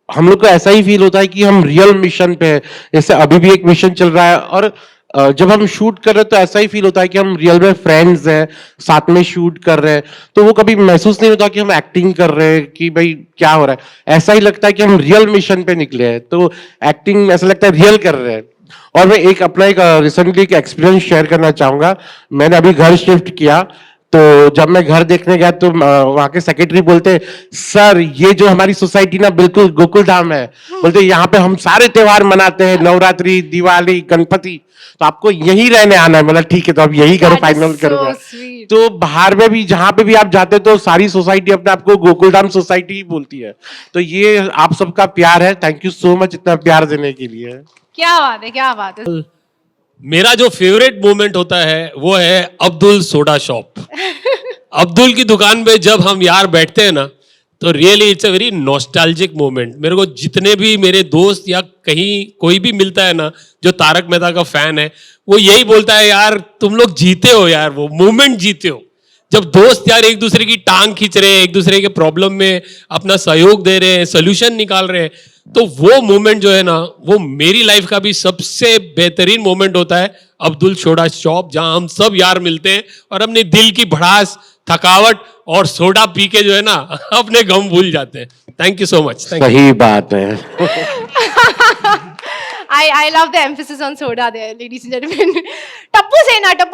R: हम लोग को ऐसा ही फील होता है कि हम रियल मिशन पे है, जैसे अभी भी एक मिशन चल रहा है, और जब हम शूट कर रहे हैं तो ऐसा ही फील होता है कि हम रियल में फ्रेंड्स हैं, साथ में शूट कर रहे हैं। तो वो कभी महसूस नहीं होता कि हम एक्टिंग कर रहे हैं कि भाई क्या हो रहा है, ऐसा ही लगता है कि हम रियल मिशन पे निकले हैं। तो एक्टिंग ऐसा लगता है रियल कर रहे हैं। और मैं अपना एक रिसेंटली एक एक्सपीरियंस शेयर करना चाहूंगा। मैंने अभी घर शिफ्ट किया, तो जब मैं घर देखने गया तो वहां के सेक्रेटरी बोलते, सर ये जो हमारी सोसाइटी ना बिल्कुल गोकुल धाम है, बोलते यहाँ पे हम सारे त्योहार मनाते हैं, नवरात्रि, दिवाली, गणपति, तो आपको यहीं रहने आना है। मतलब ठीक है, तो अब यही करो, फाइनल करूंगा। तो बाहर में भी जहां पे भी आप जाते तो सारी सोसाइटी अपने आप को गोकुल धाम सोसाइटी ही बोलती है। तो ये आप सबका प्यार है। थैंक यू सो मच इतना प्यार देने के लिए।
F: क्या बात है, क्या बात है।
S: मेरा जो फेवरेट मोमेंट होता है वो है अब्दुल सोडा शॉप। अब्दुल की दुकान पे जब हम यार बैठते हैं ना, तो really it's a very nostalgic moment. मेरे को जितने भी मेरे दोस्त या कहीं कोई भी मिलता है ना जो तारक मेहता का फैन है, वो यही बोलता है, यार तुम लोग जीते हो यार, वो मोमेंट जीते हो। जब दोस्त यार एक दूसरे की टांग खींच रहे हैं, एक दूसरे के प्रॉब्लम में अपना सहयोग दे रहे हैं, सोल्यूशन निकाल रहे हैं, तो वो मोमेंट जो है ना, वो मेरी लाइफ का भी सबसे बेहतरीन मोमेंट होता है अब्दुल सोडा शॉप, जहां हम सब यार मिलते हैं और अपने दिल की भड़ास, थकावट और सोडा पी के जो है ना अपने गम भूल जाते हैं। Thank you so much.
R: सही बात है।
F: I love the emphasis on soda there, ladies and gentlemen. Tappu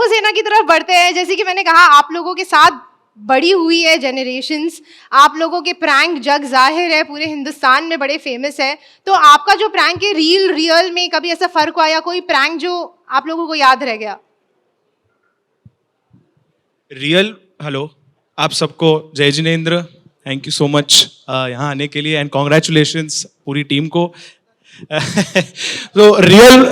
F: सेना की तरफ बढ़ते हैं। जैसे कि मैंने कहा, आप लोगों के साथ बड़ी हुई है जनरेशंस, आप लोगों के प्रैंक जग जाहिर है पूरे हिंदुस्तान में बड़े फेमस है। तो आपका जो प्रैंक है रियल में कभी ऐसा फर्क हुआ, या कोई प्रैंक जो आप लोगों को याद रह गया?
T: रियल, हेलो आप सबको जय Jinendra, thank you so much यहाँ आने के लिए, एंड कॉन्ग्रेचुलेशंस पूरी टीम को। तो रियल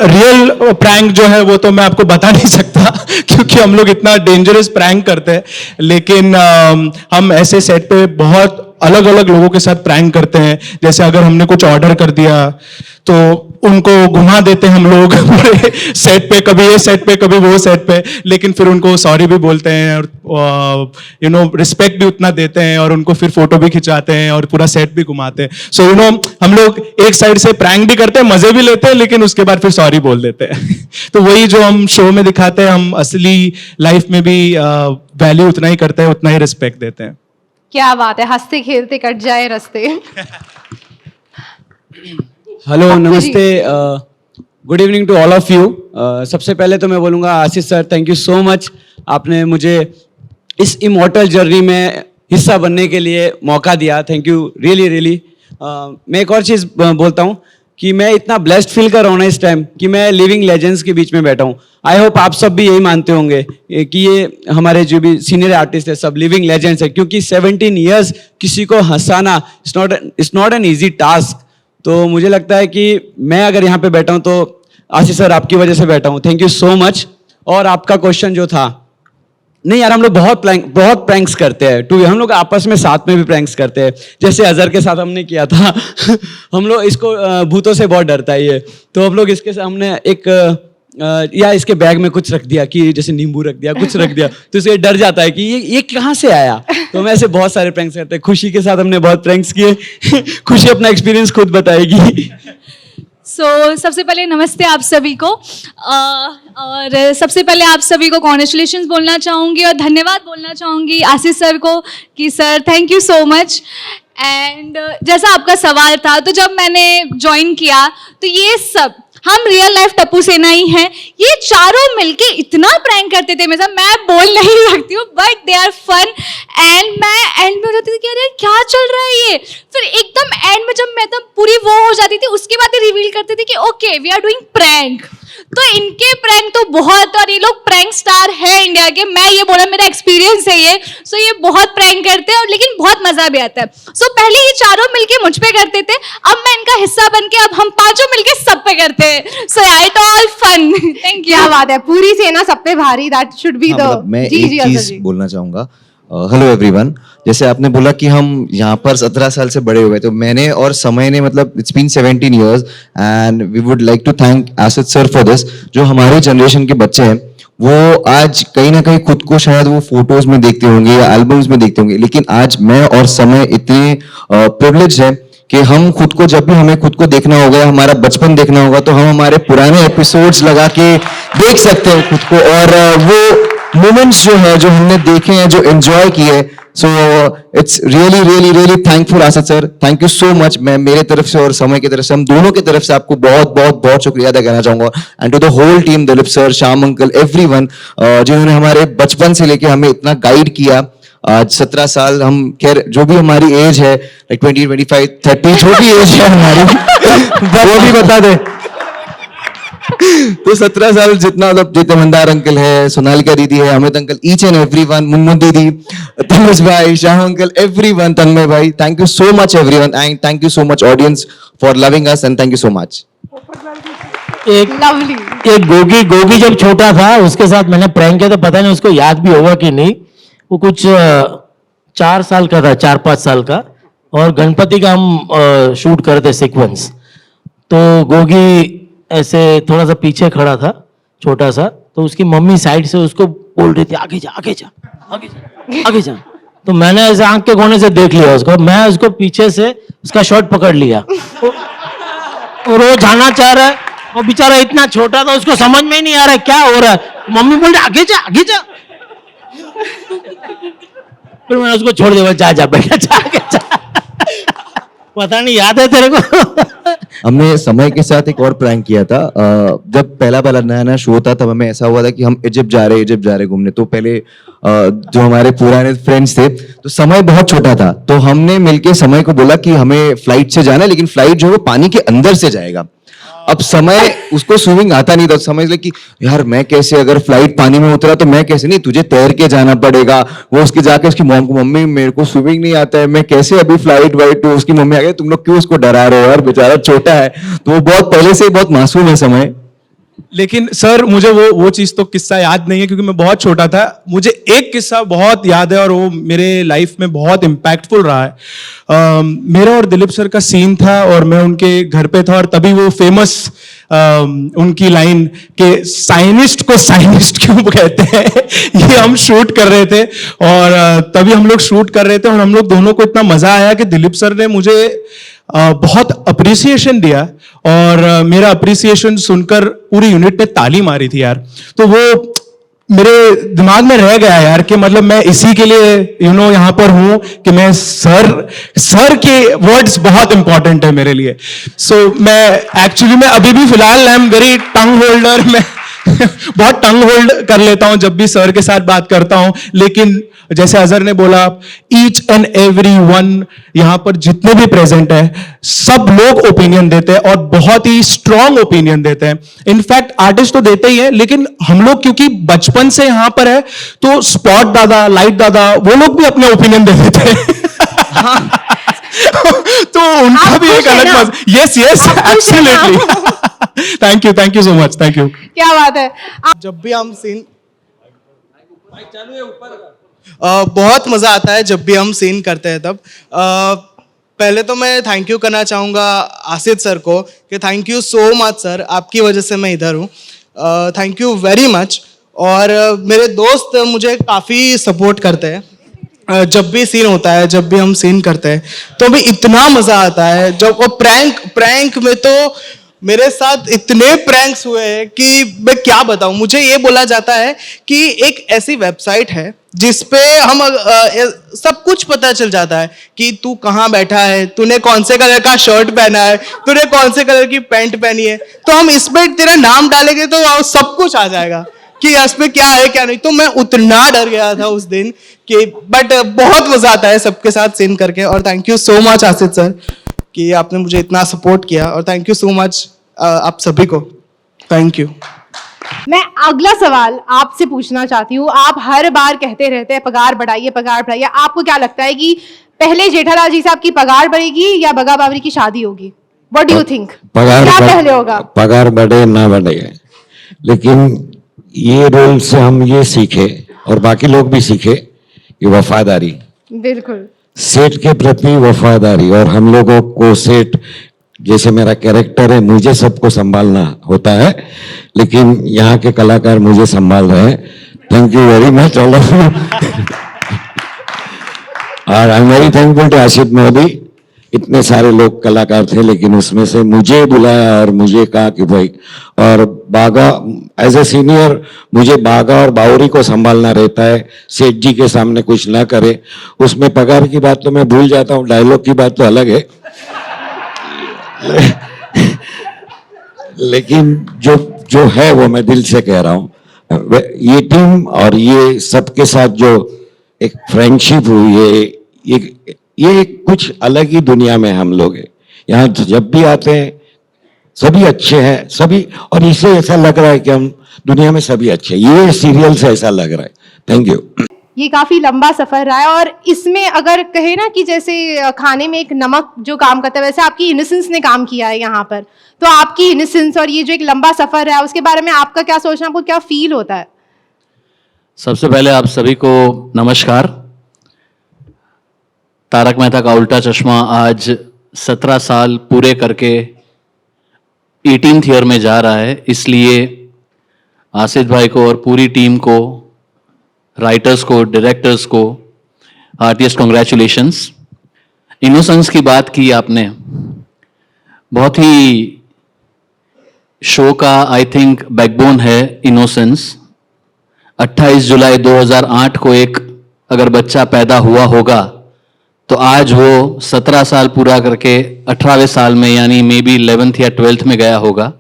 T: प्रैंक जो है वो तो मैं आपको बता नहीं सकता क्योंकि हम लोग इतना डेंजरस प्रैंक करते हैं, लेकिन हम ऐसे सेट पे बहुत अलग अलग लोगों के साथ प्रैंक करते हैं। जैसे अगर हमने कुछ ऑर्डर कर दिया तो उनको घुमा देते हैं हम लोग सेट पे, कभी ये सेट पे कभी वो सेट पे, लेकिन फिर उनको सॉरी भी बोलते हैं और रिस्पेक्ट भी उतना देते हैं, और उनको फिर फोटो भी खिंचाते हैं और पूरा सेट भी घुमाते हैं। सो हम लोग एक साइड से प्रैंक भी करते हैं, मजे भी लेते हैं, लेकिन उसके बाद फिर सॉरी बोल देते हैं। तो वही जो हम शो में दिखाते हैं, हम असली लाइफ में भी वैल्यू उतना ही करते हैं, उतना ही रिस्पेक्ट देते हैं।
F: क्या बात है, हंसते खेलते कट जाए रास्ते।
U: हेलो, नमस्ते, good evening to all of you. सबसे पहले तो मैं बोलूँगा Ashish sir, thank you so much, आपने मुझे इस इमॉर्टल जर्नी में हिस्सा बनने के लिए मौका दिया। Thank you, really really. मैं एक और चीज़ बोलता हूँ कि मैं इतना ब्लेस्ड फील कर रहा हूँ ना इस टाइम कि मैं लिविंग लेजेंड्स के बीच में बैठा हूँ। आई होप आप सब भी यही मानते होंगे कि ये हमारे जो भी सीनियर आर्टिस्ट है सब लिविंग लेजेंड्स है, क्योंकि 17 ईयर्स किसी को हंसाना it's not an easy task. तो मुझे लगता है कि मैं अगर यहाँ पे बैठा हूँ तो आशीष सर आपकी वजह से बैठा हूँ। Thank you so much. और आपका क्वेश्चन जो था, नहीं यार, हम लोग बहुत प्रैंक्स करते हैं टू, हम लोग आपस में साथ में भी प्रैंक्स करते हैं, जैसे अजहर के साथ हमने किया था। हम लोग इसको भूतों से बहुत डरता है ये, तो हम लोग इसके साथ हमने एक या इसके बैग में कुछ रख दिया कि जैसे नींबू रख दिया, कुछ रख दिया, तो इसे डर जाता है कि ये कहाँ से आया। तो हम ऐसे बहुत सारे प्रैंक्स करते हैं। खुशी के साथ हमने बहुत प्रैंक्स किए। खुशी अपना एक्सपीरियंस खुद बताएगी।
V: सबसे पहले नमस्ते आप सभी को, और सबसे पहले आप सभी को कॉन्ग्रेचुलेशंस बोलना चाहूँगी और धन्यवाद बोलना चाहूँगी आशीष सर को कि sir thank you so much. And जैसा आपका सवाल था, तो जब मैंने ज्वाइन किया तो ये सब हम रियल लाइफ टप्पू सेना ही हैं, ये चारों मिलके इतना प्रैंक करते थे मेरे साथ, मैं बोल नहीं सकती हूँ, but they are fun. And मैं एंड में हो जाती थी कि अरे क्या चल रहा है ये, फिर एकदम एंड में जब मैं एकदम पूरी वो हो जाती थी उसके बाद रिवील करते थे कि okay we are doing prank. तो इनके प्रैंक तो बहुत, और ये लोग प्रैंक स्टार है इंडिया के, मैं ये बोला मेरा एक्सपीरियंस है ये। सो ये बहुत प्रैंक करते हैं और लेकिन बहुत मजा भी आता है। सो पहले ये चारों मिलके मुझ पे करते थे, अब मैं इनका हिस्सा बन के अब हम पांचों मिलके सब पे करते हैं। So it all fun. Thank you.
F: क्या बात है, पूरी सेना सब पे भारी, दैट शुड बी द।
W: मैं
F: जी
W: एक
F: जी अजहर
W: चीज
F: जी।
W: बोलना चाहूंगा। हेलो एवरीवन, जैसे आपने बोला कि हम यहाँ पर 17 साल से बड़े हुए, तो मैंने और समय ने मतलब it's been 17 years and we would like to thank Asif sir for this. जो हमारे जनरेशन के बच्चे हैं वो आज कहीं ना कहीं खुद को शायद वो फोटोज में देखते होंगे या एल्बम्स में देखते होंगे, लेकिन आज मैं और समय इतने प्रिविलेज है कि हम खुद को, जब भी हमें खुद को देखना होगा, हमारा बचपन देखना होगा, तो हम हमारे पुराने एपिसोड्स लगा के देख सकते हैं खुद को, और वो मोमेंट्स जो है जो हमने देखे हैं, जो एंजॉय किए। So it's really really really thankful Asif sir, thank you so much. मैं मेरे तरफ से और समय की तरफ से, हम दोनों की तरफ से आपको बहुत बहुत बहुत शुक्रिया अदा करना चाहूंगा। And to the whole team, Dilip sir, Shyam uncle, everyone, जिन्होंने हमारे बचपन से लेके हमें इतना गाइड किया। आज 17 साल, हम खैर जो भी हमारी एज है, लाइक 20, 25, 30, जो भी एज है हमारी वो भी बता दे। तो 17 साल जितना, मतलब जितने मंदार अंकल है, सोनालिका दीदी है, Amit uncle, each and everyone, Munmun दीदी, तनुज भाई, शाह अंकल, एवरीवन, तन्मय भाई, thank you so much everyone, and thank you so much audience for loving us, and thank you so much.
J: एक गोगी जब छोटा था उसके साथ मैंने प्रैंक किया, तो पता नहीं उसको याद भी होगा कि नहीं। वो कुछ 4 साल का था, 4-5 साल का, और गणपति का हम शूट कर थे सीक्वेंस। तो गोगी ऐसे थोड़ा सा पीछे खड़ा था, छोटा सा, तो उसकी मम्मी साइड से उसको बोल रही थी आगे जा आगे जा आगे जा आगे जा। तो मैंने ऐसे आंख के कोने से देख लिया उसको, मैं उसको पीछे से उसका शॉट पकड़ लिया और वो जाना चाह रहा है, वो बेचारा इतना छोटा था, उसको समझ में ही नहीं आ रहा है क्या हो रहा है। मम्मी बोल रही आगे जा आगे जा। फिर मैंने उसको छोड़ दिया, जा जा बेटा जा आगे जा। पता नहीं याद है तेरे को।
W: हमने समय के साथ एक और प्रैंक किया था। जब पहला नया शो था, तब हमें ऐसा हुआ था कि हम इजिप्ट जा रहे घूमने। तो पहले जो हमारे पुराने फ्रेंड्स थे, तो समय बहुत छोटा था, तो हमने मिलके समय को बोला कि हमें फ्लाइट से जाना है, लेकिन फ्लाइट जो है वो पानी के अंदर से जाएगा। अब समय, उसको स्विमिंग आता नहीं था, समझ ले कि यार मैं कैसे, अगर फ्लाइट पानी में उतरा तो मैं कैसे, नहीं तुझे तैर के जाना पड़ेगा। वो उसकी जाके उसकी मॉम को, मम्मी मेरे को स्विमिंग नहीं आता है, मैं कैसे अभी फ्लाइट वाइट। तो उसकी मम्मी आ गई, तुम लोग क्यों उसको डरा रहे हो यार, बेचारा छोटा है। तो वो बहुत पहले से ही बहुत मासूम है समय।
T: लेकिन सर मुझे वो चीज तो किस्सा याद नहीं है क्योंकि मैं बहुत छोटा था। मुझे एक किस्सा बहुत याद है और वो मेरे लाइफ में बहुत इम्पैक्टफुल रहा है। मेरा और दिलीप सर का सीन था और मैं उनके घर पे था, और तभी वो फेमस उनकी लाइन के साइनिस्ट को साइनिस्ट क्यों कहते हैं, ये हम शूट कर रहे थे। और तभी हम लोग शूट कर रहे थे और हम लोग दोनों को इतना मजा आया कि दिलीप सर ने मुझे बहुत अप्रिसिएशन दिया, और मेरा अप्रिसिएशन सुनकर पूरी यूनिट ने ताली मारी थी यार। तो वो मेरे दिमाग में रह गया यार कि मतलब मैं इसी के लिए यहाँ पर हूं कि मैं सर के वर्ड्स बहुत इंपॉर्टेंट है मेरे लिए. सो मैं एक्चुअली मैं अभी भी फिलहाल आई एम वेरी टंग होल्डर. मैं बहुत टंग होल्ड कर लेता हूं जब भी सर के साथ बात करता हूं, लेकिन जैसे अजहर ने बोला, ईच एंड एवरी वन यहां पर जितने भी प्रेजेंट है सब लोग ओपिनियन देते हैं और बहुत ही स्ट्रांग ओपिनियन देते हैं. इनफैक्ट आर्टिस्ट तो देते ही है, लेकिन हम लोग क्योंकि बचपन से यहां पर है तो स्पॉट दादा, लाइट दादा, वो लोग भी अपने ओपिनियन दे देते हैं. तो उनका भी एक अलग yes yes absolutely. Thank you so much. Thank you.
F: क्या बात है.
A: जब भी हम सीन बहुत मजा आता है जब भी हम सीन करते हैं तब. पहले तो मैं थैंक यू करना चाहूँगा आसिद सर को कि thank you so much sir, आपकी वजह से मैं इधर हूँ. Thank you very much. और मेरे दोस्त मुझे काफ़ी सपोर्ट करते हैं. जब भी सीन होता है, जब भी हम सीन करते हैं तो भी इतना मज़ा आता है. जब वो प्रैंक में तो मेरे साथ इतने प्रैंक्स हुए हैं कि मैं क्या बताऊं. मुझे ये बोला जाता है कि एक ऐसी वेबसाइट है जिसपे हम सब कुछ पता चल जाता है कि तू कहाँ बैठा है, तूने कौन से कलर का शर्ट पहना है, तूने कौन से कलर की पैंट पहनी है. तो हम इसमें तेरा नाम डालेंगे तो सब कुछ आ जाएगा कि इसमें क्या है क्या नहीं. तो मैं उतना डर गया था उस दिन कि बट बहुत मजा आता है सबके साथ सीन करके. और thank you so much Asit sir कि आपने मुझे इतना सपोर्ट किया. और थैंक यू सो मच आप सभी को. Thank you.
F: मैं अगला सवाल आपसे पूछना चाहती हूँ. आप हर बार कहते रहते हैं पगार बढ़ाइए, पगार बढ़ाइए. आपको क्या लगता है कि पहले जेठालाल जी से आपकी पगार बढ़ेगी या बगा बावरी की शादी होगी? What do you think? क्या पहले होगा?
D: पगार बढ़े ना बढ़े, लेकिन ये रोल से हम ये सीखे और बाकी लोग भी सीखे कि वफादारी,
F: बिल्कुल
D: सेठ के प्रति वफादारी. और हम लोगों को सेठ जैसे मेरा कैरेक्टर है, मुझे सबको संभालना होता है, लेकिन यहाँ के कलाकार मुझे संभाल रहे हैं. Thank you very much all of you. और I am very thankful to Asif Modi. इतने सारे लोग कलाकार थे, लेकिन उसमें से मुझे बुलाया और मुझे कहा कि भाई, और बागा एज ए सीनियर मुझे बागा और बावरी को संभालना रहता है, सेठ जी के सामने कुछ ना करे. उसमें पगार की बात तो मैं भूल जाता हूँ, डायलॉग की बात तो अलग है. लेकिन जो है वो मैं दिल से कह रहा हूँ. ये टीम और ये सबके साथ जो एक फ्रेंडशिप हुई है, ये कुछ अलग ही दुनिया में हम लोग हैं. यहाँ जब भी आते हैं सभी अच्छे हैं सभी, और इससे ऐसा लग रहा है कि हम दुनिया में सभी अच्छे हैं. ये सीरियल से ऐसा लग रहा है. Thank you.
F: ये काफी लंबा सफर रहा है और इसमें अगर कहे ना कि जैसे खाने में एक नमक जो काम करता है, वैसे आपकी इनोसेंस ने काम किया है यहाँ पर. तो आपकी इनोसेंस और ये जो एक लंबा सफर है उसके बारे में आपका क्या सोचना, आपको क्या फील होता है?
E: सबसे पहले आप सभी को नमस्कार. तारक मेहता का उल्टा चश्मा आज 17 साल पूरे करके 18th ईयर में जा रहा है. इसलिए आसिफ भाई को और पूरी टीम को, राइटर्स को, डायरेक्टर्स को हार्टिएस्ट कॉन्ग्रेचुलेशंस. इनोसेंस की बात की आपने, बहुत ही शो का आई थिंक बैकबोन है इनोसेंस. 28 जुलाई 2008 को एक अगर बच्चा पैदा हुआ होगा तो आज वो 17 साल पूरा करके 18वें साल में यानी मे बी 11th या 12th में गया होगा.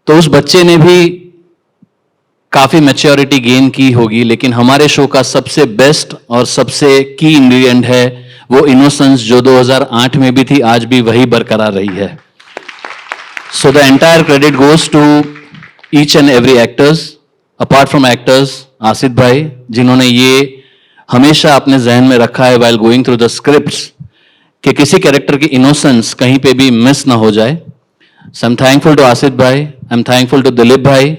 E: तो उस बच्चे ने भी काफ़ी मैच्योरिटी गेन की होगी, लेकिन हमारे शो का सबसे बेस्ट और सबसे की इंग्रेडिएंट है वो इनोसेंस जो 2008 में भी थी, आज भी वही बरकरार रही है. So the entire credit goes to each and every actors, apart from actors Asif भाई, जिन्होंने ये हमेशा अपने जहन में रखा है while going through the scripts कि किसी कैरेक्टर की इनोसेंस कहीं पे भी मिस ना हो जाए. So I am thankful to Asif भाई, I am thankful to Dilip भाई,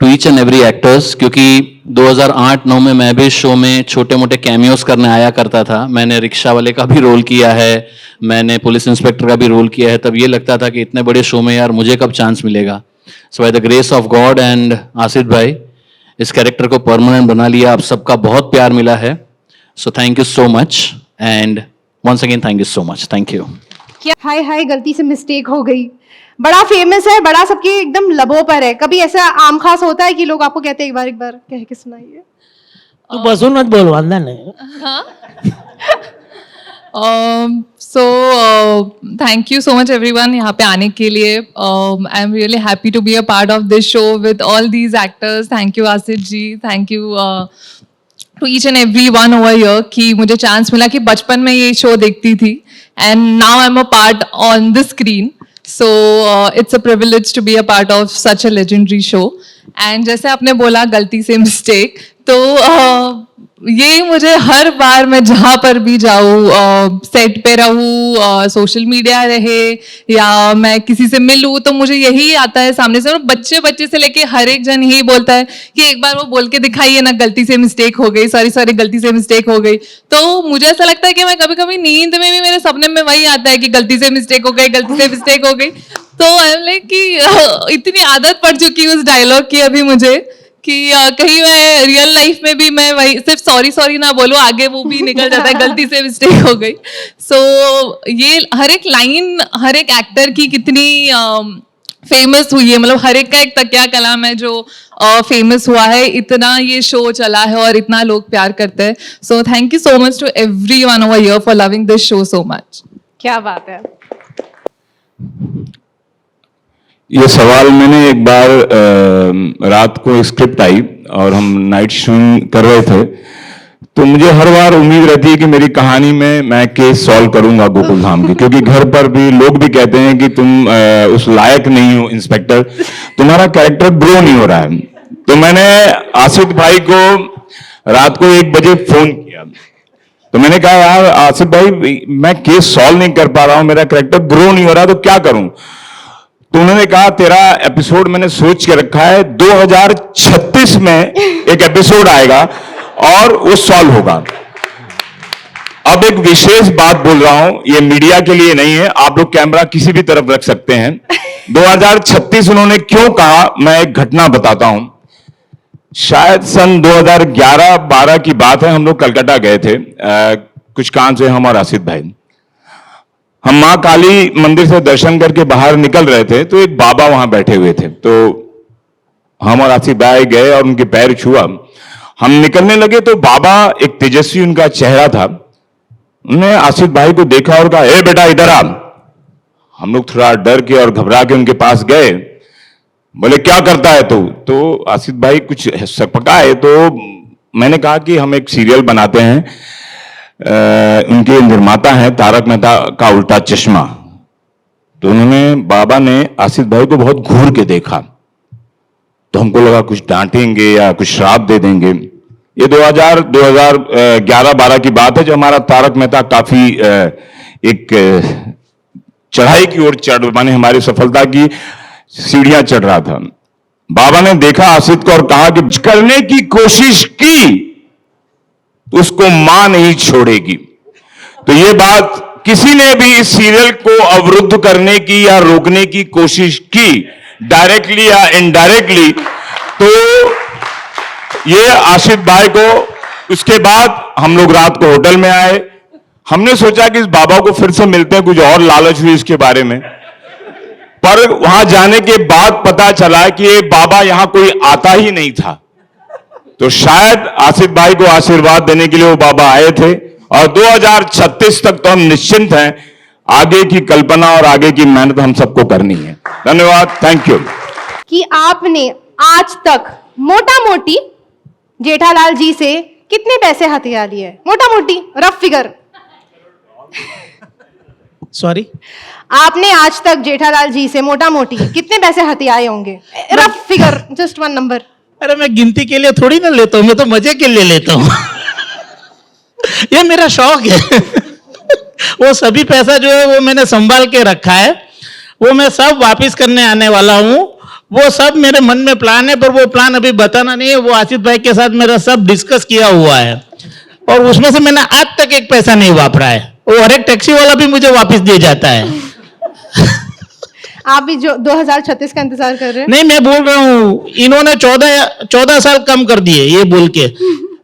E: to each and every actors. क्योंकि 2008-9 में मैं भी शो में छोटे मोटे कैमियोस करने आया करता था. मैंने रिक्शा वाले का भी रोल किया है, मैंने पुलिस इंस्पेक्टर का भी रोल किया है. तब ये लगता था कि इतने बड़े शो में यार मुझे कब चांस मिलेगा. So by the grace of God and Asif भाई इस कैरेक्टर को परमानेंट बना लिया. आप सबका बहुत प्यार मिला है. So thank you so much and once again thank you so much. Thank you.
F: क्या हाय हाय गलती से मिस्टेक हो गई, बड़ा फेमस है, बड़ा सबके एकदम लबों पर है। कभी ऐसा आम खास होता है कि लोग आपको कहते हैं एक बार कह के सुनाइए?
J: तू बसून मत बोल, वांदा नहीं।
C: So thank you so much everyone यहाँ पे आने के लिए। I am really happy to be a part of this show with all these actors. Thank you Asif ji, thank you to each and every one over here कि मुझे chance मिला कि बचपन में ये शो देखती थी and now I'm a part on the screen. So it's a privilege to be a part of such a legendary show. And जैसे आपने बोला गलती से मिस्टेक, तो ये मुझे हर बार मैं जहाँ पर भी जाऊँ, सेट पे रहूँ, सोशल मीडिया रहे या मैं किसी से मिलूँ, तो मुझे यही आता है सामने से। और बच्चे से लेके हर एक जन यही बोलता है कि एक बार वो बोल के दिखाइए ना, गलती से मिस्टेक हो गई, सॉरी गलती से मिस्टेक हो गई। तो मुझे ऐसा लगता है कि मैं कभी कभी नींद में भी मेरे सपने में वही आता है कि गलती से मिस्टेक हो गई, गलती से मिस्टेक हो गई। तो आई एम लाइक कि इतनी आदत पड़ चुकी है उस डायलॉग की अभी मुझे कि कहीं मैं रियल लाइफ में भी मैं वही सिर्फ सॉरी ना बोलूं, आगे वो भी निकल जाता है गलती से मिस्टेक हो गई। सो ये हर एक लाइन हर एक एक्टर की कितनी फेमस हुई है, मतलब हर एक का एक तकिया कलाम है जो फेमस हुआ है, इतना ये शो चला है और इतना लोग प्यार करते हैं। So thank you so much to everyone over here for loving this show so much.
F: क्या बात है।
G: ये सवाल मैंने एक बार रात को स्क्रिप्ट आई और हम नाइट शूटिंग कर रहे थे, तो मुझे हर बार उम्मीद रहती है कि मेरी कहानी में मैं केस सॉल्व करूंगा गोकुल धाम की, क्योंकि घर पर भी लोग भी कहते हैं कि तुम उस लायक नहीं हो इंस्पेक्टर, तुम्हारा कैरेक्टर ग्रो नहीं हो रहा है। तो मैंने आसिफ भाई को रात को 1 बजे फोन किया, तो मैंने कहा यार आसिफ भाई मैं केस सॉल्व नहीं कर पा रहा हूं, मेरा कैरेक्टर ग्रो नहीं हो रहा, तो क्या करूं? तो उन्होंने कहा तेरा एपिसोड मैंने सोच के रखा है, 2036 में एक एपिसोड आएगा और वो सॉल्व होगा। अब एक विशेष बात बोल रहा हूं, ये मीडिया के लिए नहीं है, आप लोग कैमरा किसी भी तरफ रख सकते हैं। 2036 उन्होंने क्यों कहा, मैं एक घटना बताता हूं। शायद सन 2011-12 की बात है, हम लोग कलकत्ता गए थे कुछ काम से, हम और आसिफ भाई। हम मां काली मंदिर से दर्शन करके बाहर निकल रहे थे, तो एक बाबा वहां बैठे हुए थे, तो हम और आसिफ भाई गए और उनके पैर छुआ। हम निकलने लगे तो बाबा, एक तेजस्वी उनका चेहरा था, उन्होंने आसिफ भाई को देखा और कहा ए बेटा इधर आ। हम लोग थोड़ा डर के और घबरा के उनके पास गए, बोले क्या करता है तू? तो आसिफ भाई कुछ सकपकाए, तो मैंने कहा कि हम एक सीरियल बनाते हैं, उनके निर्माता हैं तारक मेहता का उल्टा चश्मा। तो उन्होंने, बाबा ने आसिफ भाई को बहुत घूर के देखा, तो हमको लगा कुछ डांटेंगे या कुछ श्राप दे देंगे। ये 2011-12 की बात है, जब हमारा तारक मेहता काफी एक चढ़ाई की ओर माने हमारी सफलता की सीढ़ियां चढ़ रहा था। बाबा ने देखा आसिफ को और कहा कि करने की कोशिश की, उसको मां नहीं छोड़ेगी। तो ये बात किसी ने भी इस सीरियल को अवरुद्ध करने की या रोकने की कोशिश की, डायरेक्टली या इनडायरेक्टली, तो ये आसिफ भाई को। उसके बाद हम लोग रात को होटल में आए, हमने सोचा कि इस बाबा को फिर से मिलते हैं, कुछ और लालच हुई इसके बारे में, पर वहां जाने के बाद पता चला कि ये बाबा यहां कोई आता ही नहीं था। तो शायद आसिफ भाई को आशीर्वाद देने के लिए वो बाबा आए थे, और 2036 तक तो हम निश्चिंत हैं, आगे की कल्पना और आगे की मेहनत हम सबको करनी है। धन्यवाद, थैंक यू।
F: कि आपने आज तक मोटा मोटी जेठालाल जी से कितने पैसे हथिया लिए? मोटा मोटी रफ फिगर।
K: सॉरी,
F: आपने आज तक जेठालाल जी से मोटा मोटी कितने पैसे हथियाए होंगे? Rough figure, just 1 number.
K: अरे मैं गिनती के लिए थोड़ी ना लेता हूँ, मैं तो मजे के लिए लेता हूँ। ये मेरा शौक है। वो सभी पैसा जो है वो मैंने संभाल के रखा है, वो मैं सब वापस करने आने वाला हूँ। वो सब मेरे मन में प्लान है, पर वो प्लान अभी बताना नहीं है। वो आसिफ भाई के साथ मेरा सब डिस्कस किया हुआ है, और उसमें से मैंने आज तक एक पैसा नहीं वापरा है। वो हर एक टैक्सी वाला भी मुझे वापस दे जाता है।
F: आप भी जो 2036 का इंतजार कर रहे हैं?
K: नहीं, मैं बोल रहा हूँ इन्होंने 14 साल कम कर दिए, ये बोल के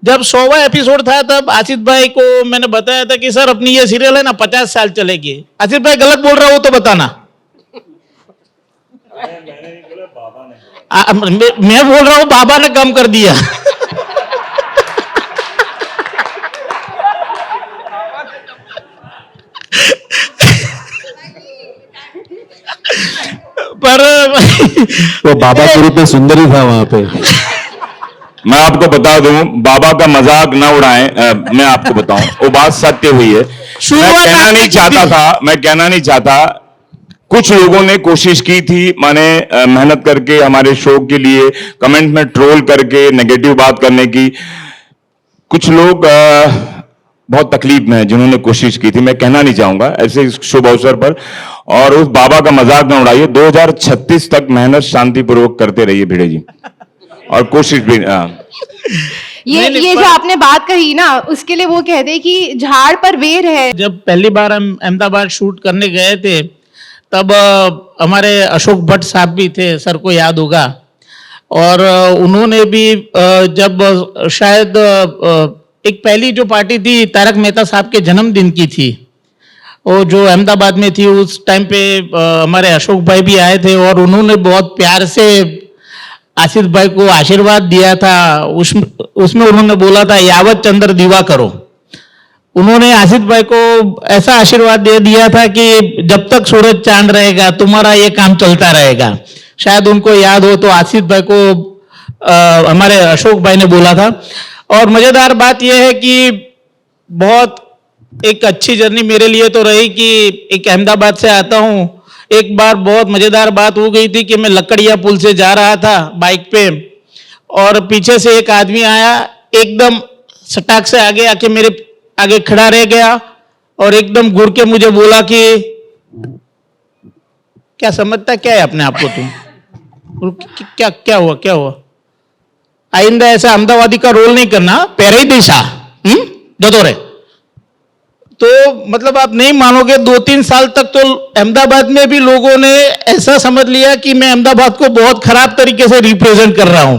K: जब 100वां एपिसोड था तब आसिफ भाई को मैंने बताया था कि सर अपनी ये सीरियल है ना 50 साल चलेगी। आसिफ भाई गलत बोल रहा हो तो बताना। मैं बोल रहा हूँ बाबा ने कम कर दिया। पर
G: वो बाबा के रूप में सुंदर ही था वहां पे। मैं आपको बता दूं, बाबा का मजाक ना उड़ाएं। मैं आपको बताऊं, वो बात सत्य हुई है। मैं कहना नहीं चाहता। कुछ लोगों ने कोशिश की थी, माने मेहनत करके हमारे शो के लिए कमेंट में ट्रोल करके नेगेटिव बात करने की। कुछ लोग बहुत तकलीफ में हैं जिन्होंने कोशिश की थी। मैं कहना नहीं चाहूंगा ऐसे शुभ अवसर पर, और उस बाबा का मजाक ना उड़ाइए। 2036 तक मेहनत शांतिपूर्वक करते रहिए भिड़े जी, और कोशिश भी।
F: ये जो आपने बात कही ना, उसके लिए वो कहते हैं कि झाड़ पर बेर है।
K: जब पहली बार हम अहमदाबाद शूट करने गए थे तब हमारे अशोक भट्ट साहब भी थे, सर को याद होगा। और उन्होंने भी जब शायद एक पहली जो पार्टी थी तारक मेहता साहब के जन्मदिन की थी, वो जो अहमदाबाद में थी, उस टाइम पे हमारे अशोक भाई भी आए थे और उन्होंने बहुत प्यार से आसिफ भाई को आशीर्वाद दिया था। उसमें उन्होंने बोला था यावत चंद्र दीवा करो। उन्होंने आसिफ भाई को ऐसा आशीर्वाद दे दिया था कि जब तक सूरज चांद रहेगा तुम्हारा ये काम चलता रहेगा। शायद उनको याद हो तो आसिफ भाई को हमारे अशोक भाई ने बोला था। और मजेदार बात यह है कि बहुत एक अच्छी जर्नी मेरे लिए तो रही कि एक अहमदाबाद से आता हूँ। एक बार बहुत मजेदार बात हो गई थी कि मैं लकड़िया पुल से जा रहा था बाइक पे, और पीछे से एक आदमी आया, एकदम सटाक से आगे आके मेरे आगे खड़ा रह गया और एकदम घूर के मुझे बोला कि क्या समझता क्या है अपने आप को तुम? क्या हुआ? आइंदा ऐसा अहमदाबादी का रोल नहीं करना, पैरे ही दिशा जदोरे। तो मतलब आप नहीं मानोगे, 2-3 साल तक तो अहमदाबाद में भी लोगों ने ऐसा समझ लिया कि मैं अहमदाबाद को बहुत खराब तरीके से रिप्रेजेंट कर रहा हूं।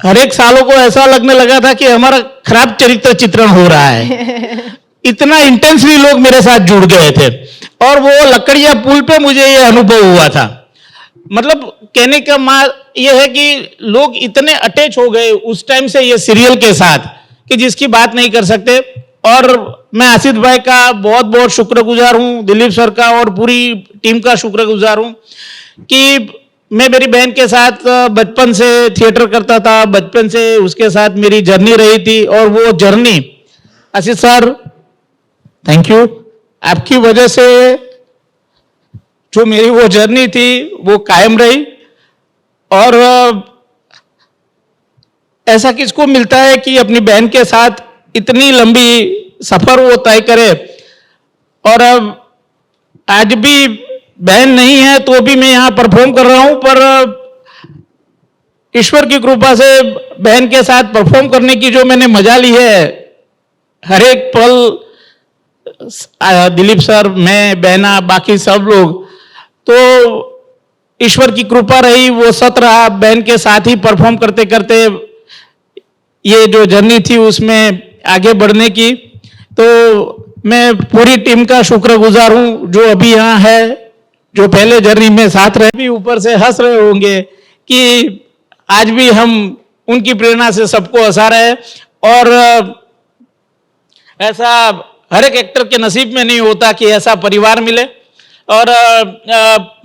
K: हर एक सालों को ऐसा लगने लगा था कि हमारा खराब चरित्र चित्रण हो रहा है। इतना इंटेंसली लोग मेरे साथ जुड़ गए थे, और वो लकड़िया पुल पे मुझे ये अनुभव हुआ था। मतलब कहने का ये है कि लोग इतने अटैच हो गए उस टाइम से ये सीरियल के साथ कि जिसकी बात नहीं कर सकते। और मैं आसिफ भाई का बहुत बहुत शुक्रगुजार हूँ, दिलीप सर का और पूरी टीम का शुक्रगुजार हूँ कि मैं मेरी बहन के साथ बचपन से थिएटर करता था, बचपन से उसके साथ मेरी जर्नी रही थी। और वो journey Asif sir thank you, आपकी वजह से जो मेरी वो जर्नी थी वो कायम रही। और ऐसा किसको मिलता है कि अपनी बहन के साथ इतनी लंबी सफर वो तय करे। और अब आज भी बहन नहीं है तो भी मैं यहाँ परफॉर्म कर रहा हूँ, पर ईश्वर की कृपा से बहन के साथ परफॉर्म करने की जो मैंने मजा ली है, हर एक पल दिलीप सर, मैं, बहना, बाकी सब लोग, तो ईश्वर की कृपा रही, वो सत रहा। बहन के साथ ही परफॉर्म करते करते ये जो जर्नी थी उसमें आगे बढ़ने की। तो मैं पूरी टीम का शुक्रगुजार हूँ जो अभी यहाँ है, जो पहले जर्नी में साथ रहे। भी ऊपर से हंस रहे होंगे कि आज भी हम उनकी प्रेरणा से सबको हंसा रहे। और ऐसा हर एक एक्टर के नसीब में नहीं होता कि ऐसा परिवार मिले। और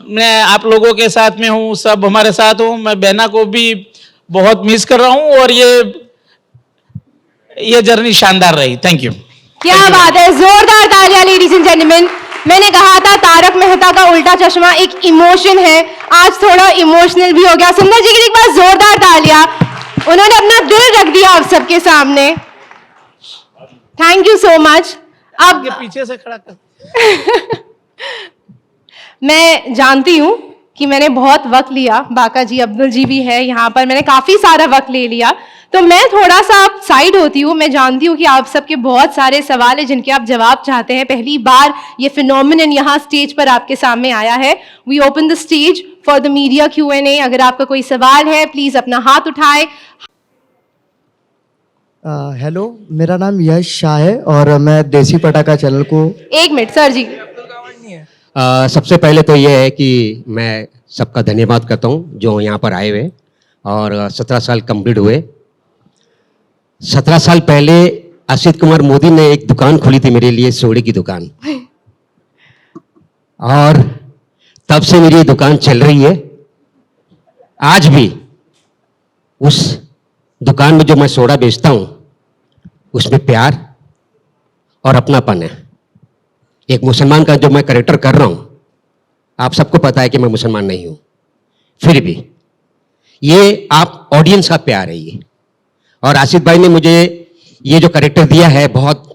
K: मैं आप लोगों के साथ में हूँ, सब हमारे साथ हूँ। मैं बहना को भी बहुत मिस कर रहा हूँ और ये जर्नी शानदार रही। Thank you.
F: क्या बात है, जोरदार तालियां लेडीज एंड जेंटलमैन। मैंने कहा था तारक मेहता का उल्टा चश्मा एक इमोशन है, आज थोड़ा इमोशनल भी हो गया। सुंदर जी के लिए एक बार जोरदार तालियां, उन्होंने अपना दिल रख दिया आप सबके सामने। Thank you so much. अब
K: पीछे से खड़ा कर।
F: मैं जानती हूँ कि मैंने बहुत वक्त लिया, बाका जी, अब्दुल जी भी है यहाँ पर, मैंने काफ़ी सारा वक्त ले लिया, तो मैं थोड़ा सा आप साइड होती हूँ। मैं जानती हूँ कि आप सबके बहुत सारे सवाल हैं जिनके आप जवाब चाहते हैं। पहली बार ये फिनोमिनन यहाँ स्टेज पर आपके सामने आया है। We open the stage for the media Q&A। अगर आपका कोई सवाल है प्लीज़ अपना हाथ उठाए।
H: हेलो, मेरा नाम यश शाह है और मैं देसी पटाखा चैनल को
F: 1 मिनट सर जी।
I: सबसे पहले तो ये है कि मैं सबका धन्यवाद करता हूँ जो यहाँ पर आए हुए और 17 साल कंप्लीट हुए। 17 साल पहले असित कुमार मोदी ने एक दुकान खोली थी मेरे लिए, सोडे की दुकान, और तब से मेरी ये दुकान चल रही है। आज भी उस दुकान में जो मैं सोडा बेचता हूँ उसमें प्यार और अपनापन है। एक मुसलमान का जो मैं करेक्टर कर रहा हूँ, आप सबको पता है कि मैं मुसलमान नहीं हूँ, फिर भी ये आप ऑडियंस का प्यार है ये। और आसिफ भाई ने मुझे ये जो करेक्टर दिया है,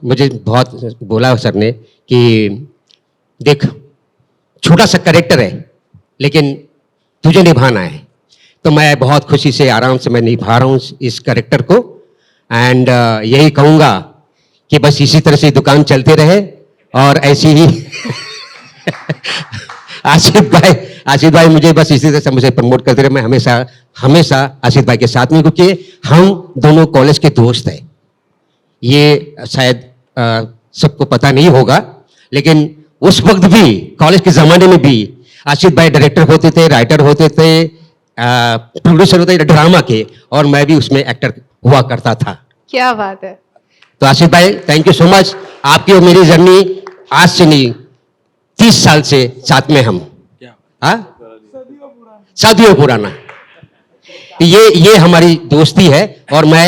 I: मुझे बहुत बोला सर ने कि देख छोटा सा करेक्टर है लेकिन तुझे निभाना है, तो मैं बहुत खुशी से आराम से मैं निभा रहा हूँ इस करेक्टर को। एंड यही कहूँगा कि बस इसी तरह से दुकान चलते रहे और ऐसी ही आसिफ भाई मुझे बस इसी तरह से मुझे प्रमोट करते रहे। मैं हमेशा आसिफ भाई के साथ में, क्योंकि हम दोनों कॉलेज के दोस्त हैं। ये शायद सबको पता नहीं होगा, लेकिन उस वक्त भी कॉलेज के ज़माने में भी आसिफ भाई डायरेक्टर होते थे, राइटर होते थे, प्रोड्यूसर होते थे ड्रामा के, और मैं भी उसमें एक्टर हुआ करता था।
F: क्या बात है।
I: तो आसिफ भाई थैंक यू सो मच। आपकी और मेरी जर्नी आज से नहीं 30 साल से साथ में हम, सदियों पुराना, ये हमारी दोस्ती है और मैं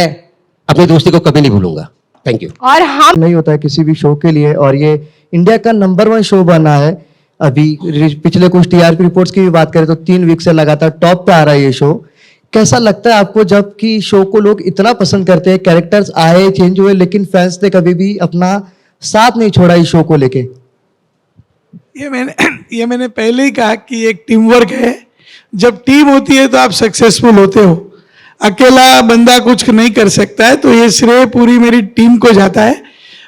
I: अपनी दोस्ती को कभी नहीं भूलूंगा। Thank you.
F: और हम
H: नहीं होता है किसी भी शो के लिए, और ये इंडिया का नंबर 1 शो बना है। अभी पिछले कुछ टीआरपी रिपोर्ट्स की भी बात करें तो 3 वीक से लगातार टॉप पे आ रहा है ये शो। कैसा लगता है आपको जब कि शो को लोग इतना पसंद करते हैं, कैरेक्टर्स आए चेंज हुए लेकिन फैंस ने कभी भी अपना साथ नहीं छोड़ा इस शो को लेके?
L: ये मैंने पहले ही कहा कि एक टीम वर्क है। जब टीम होती है तो आप सक्सेसफुल होते हो, अकेला बंदा कुछ नहीं कर सकता है। तो ये श्रेय पूरी मेरी टीम को जाता है।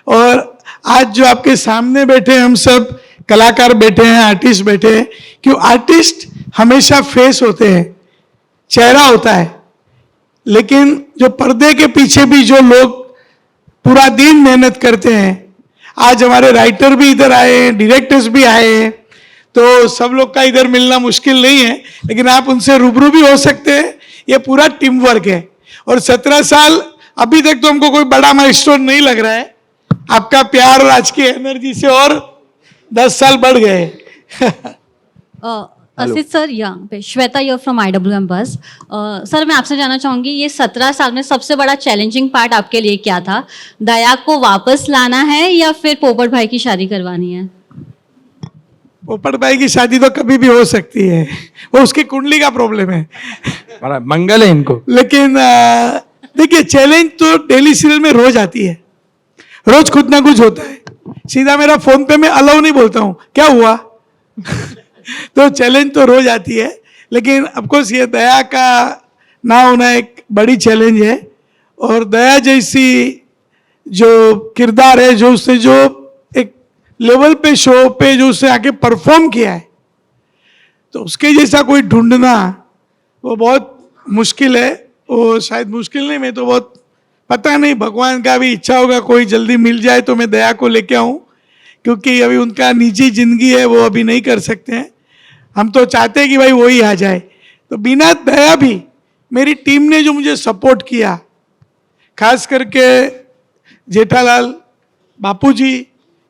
L: और आज जो आपके सामने बैठे हम सब कलाकार बैठे हैं, आर्टिस्ट बैठे हैं, क्यों आर्टिस्ट हमेशा फेस होते हैं, चेहरा होता है, लेकिन जो पर्दे के पीछे भी जो लोग पूरा दिन मेहनत करते हैं, आज हमारे राइटर भी इधर आए हैं, डायरेक्टर्स भी आए हैं, तो सब लोग का इधर मिलना मुश्किल नहीं है, लेकिन आप उनसे रूबरू भी हो सकते हैं। ये पूरा टीम वर्क है। और 17 साल अभी तक तो हमको कोई बड़ा माइलस्टोन नहीं लग रहा है। आपका प्यार और आज की एनर्जी से और 10 साल बढ़ गए।
X: असित सर, यहाँ पे श्वेता यर फ्रॉम IWM बस। सर मैं आपसे जानना चाहूँगी, ये 17 साल में सबसे बड़ा चैलेंजिंग पार्ट आपके लिए क्या था? दया को वापस लाना है या फिर पोपट भाई की शादी करवानी है?
L: पोपट भाई की शादी तो कभी भी हो सकती है, वो उसकी कुंडली का प्रॉब्लम है,
B: बड़ा मंगल है इनको।
L: लेकिन देखिए चैलेंज तो डेली सीरियल में रोज आती है, रोज कुछ ना कुछ होता है। सीधा मेरा फोन पे मैं अलाउ नहीं बोलता हूँ, क्या हुआ तो चैलेंज तो रोज आती है। लेकिन ऑफकोर्स ये दया का ना होना एक बड़ी चैलेंज है। और दया जैसी जो किरदार है, जो उसने जो एक लेवल पे शो पे जो उसने आके परफॉर्म किया है, तो उसके जैसा कोई ढूंढना वो बहुत मुश्किल है। वो शायद मुश्किल नहीं, मैं तो बहुत, पता नहीं, भगवान का भी इच्छा होगा कोई जल्दी मिल जाए तो मैं दया को लेके आऊँ, क्योंकि अभी उनका निजी जिंदगी है, वो अभी नहीं कर सकते हैं। हम तो चाहते हैं कि भाई वही आ जाए। तो बिना दया भी मेरी टीम ने जो मुझे सपोर्ट किया, खास करके जेठालाल बापूजी,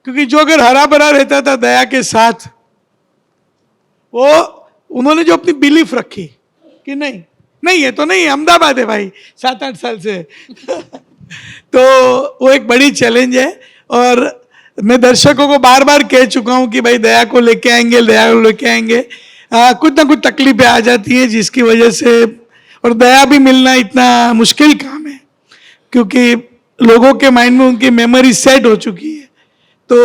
L: क्योंकि जो अगर हरा भरा रहता था दया के साथ, वो उन्होंने जो अपनी बिलीफ रखी कि नहीं ये तो नहीं, अहमदाबाद है भाई 7-8 साल से तो वो एक बड़ी चैलेंज है। और मैं दर्शकों को बार बार कह चुका हूं कि भाई दया को लेके आएंगे, दया को लेके आएंगे। कुछ ना कुछ तकलीफें आ जाती हैं जिसकी वजह से, और दया भी मिलना इतना मुश्किल काम है, क्योंकि लोगों के माइंड में उनकी मेमोरी सेट हो चुकी है। तो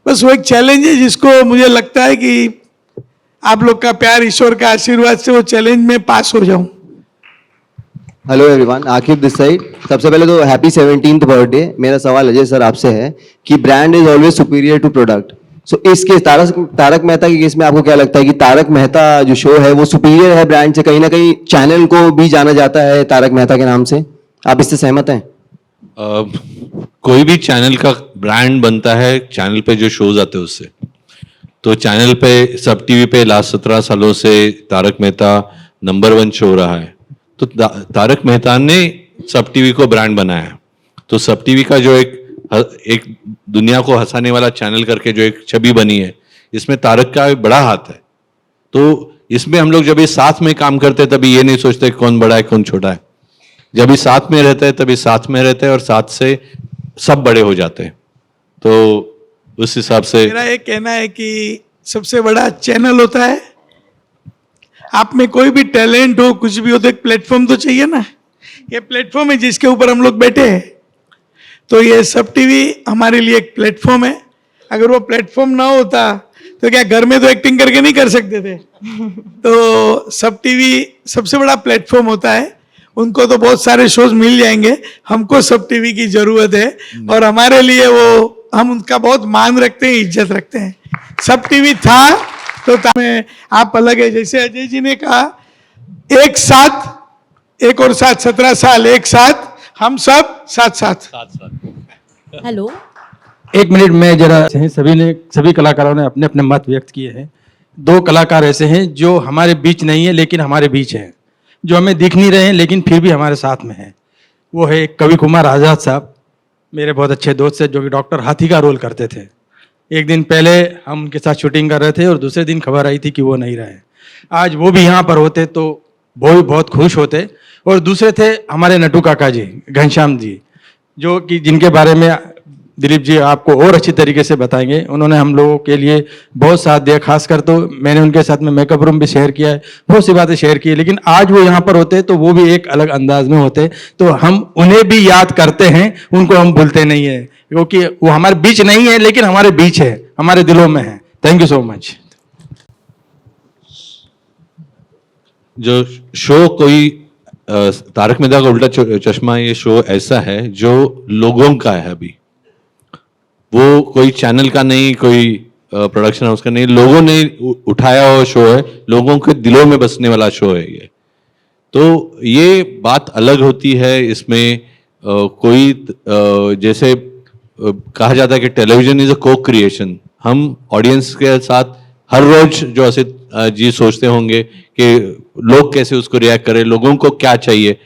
L: बस वो एक चैलेंज है जिसको मुझे लगता है कि आप लोग का प्यार, ईश्वर का आशीर्वाद से वो चैलेंज में पास हो जाऊं।
W: Hello everyone, Aqib this side. सबसे पहले तो हैप्पी 17th बर्थडे। मेरा सवाल अजय सर आपसे है कि brand is always superior to product. So इस केस तारक मेहता के केस में आपको क्या लगता है कि तारक मेहता जो शो है वो सुपीरियर है ब्रांड से? कहीं ना कहीं चैनल को भी जाना जाता है तारक मेहता के नाम से, आप इससे सहमत हैं?
M: कोई भी चैनल का ब्रांड बनता है चैनल पे जो शोज आते हैं उससे। तो चैनल पे सब टीवी पे लास्ट 17 सालों से तारक मेहता नंबर 1 शो रहा है। तो तारक मेहता ने सब टीवी को ब्रांड बनाया। तो सब टीवी का जो एक दुनिया को हंसाने वाला चैनल करके जो एक छवि बनी है, इसमें तारक का बड़ा हाथ है। तो इसमें हम लोग जब ये साथ में काम करते हैं तभी ये नहीं सोचते कौन बड़ा है कौन छोटा है। जब ये साथ में रहते हैं तभी साथ में रहते हैं और साथ से सब बड़े हो जाते हैं। तो उस हिसाब से
L: मेरा एक कहना है कि सबसे बड़ा चैनल होता है। आप में कोई भी टैलेंट हो, कुछ भी हो, तो एक प्लेटफॉर्म तो चाहिए ना। ये प्लेटफॉर्म है जिसके ऊपर हम लोग बैठे हैं। तो ये सब टीवी हमारे लिए एक प्लेटफॉर्म है। अगर वो प्लेटफॉर्म ना होता तो क्या घर में तो एक्टिंग करके नहीं कर सकते थे। तो सब टीवी सबसे बड़ा प्लेटफॉर्म होता है। उनको तो बहुत सारे शोज मिल जाएंगे, हमको सब टीवी की जरूरत है और हमारे लिए वो हम उनका बहुत मान रखते हैं, इज्जत रखते हैं। सब टीवी था तो में आप अलग है। जैसे अजय जी ने कहा, एक साथ, एक और साथ 17 साल एक साथ, हम सब साथ साथ।
X: हेलो,
B: एक मिनट में जरा, सभी कलाकारों ने अपने अपने मत व्यक्त किए हैं। 2 कलाकार ऐसे हैं जो हमारे बीच नहीं है लेकिन हमारे बीच हैं, जो हमें दिख नहीं रहे हैं लेकिन फिर भी हमारे साथ में हैं। वो है कवि कुमार आज़ाद साहब, मेरे बहुत अच्छे दोस्त हैं, जो कि डॉक्टर हाथी का रोल करते थे। एक दिन पहले हम उनके साथ शूटिंग कर रहे थे और दूसरे दिन खबर आई थी कि वो नहीं रहे। आज वो भी यहाँ पर होते तो वो भी बहुत खुश होते। और दूसरे थे हमारे नटू काका जी, घनश्याम जी, जो कि जिनके बारे में दिलीप जी आपको और अच्छी तरीके से बताएंगे। उन्होंने हम लोगों के लिए बहुत साथ दिया, खासकर तो मैंने उनके साथ में मेकअप रूम भी शेयर किया है, बहुत सी बातें शेयर की है। लेकिन आज वो यहाँ पर होते तो वो भी एक अलग अंदाज में होते। तो हम उन्हें भी याद करते हैं, उनको हम भूलते नहीं है, क्योंकि वो हमारे बीच नहीं है लेकिन हमारे बीच है, हमारे दिलों में है। Thank you so much.
M: जो शो कोई तारक मेहता का उल्टा चश्मा, ये शो ऐसा है जो लोगों का है। अभी वो कोई चैनल का नहीं, कोई प्रोडक्शन हाउस का नहीं, लोगों ने उठाया हुआ शो है, लोगों के दिलों में बसने वाला शो है ये। तो ये बात अलग होती है। इसमें कोई जैसे कहा जाता है कि टेलीविजन इज अ को क्रिएशन। हम ऑडियंस के साथ हर रोज जो असित जी सोचते होंगे कि लोग कैसे उसको रिएक्ट करें, लोगों को क्या चाहिए,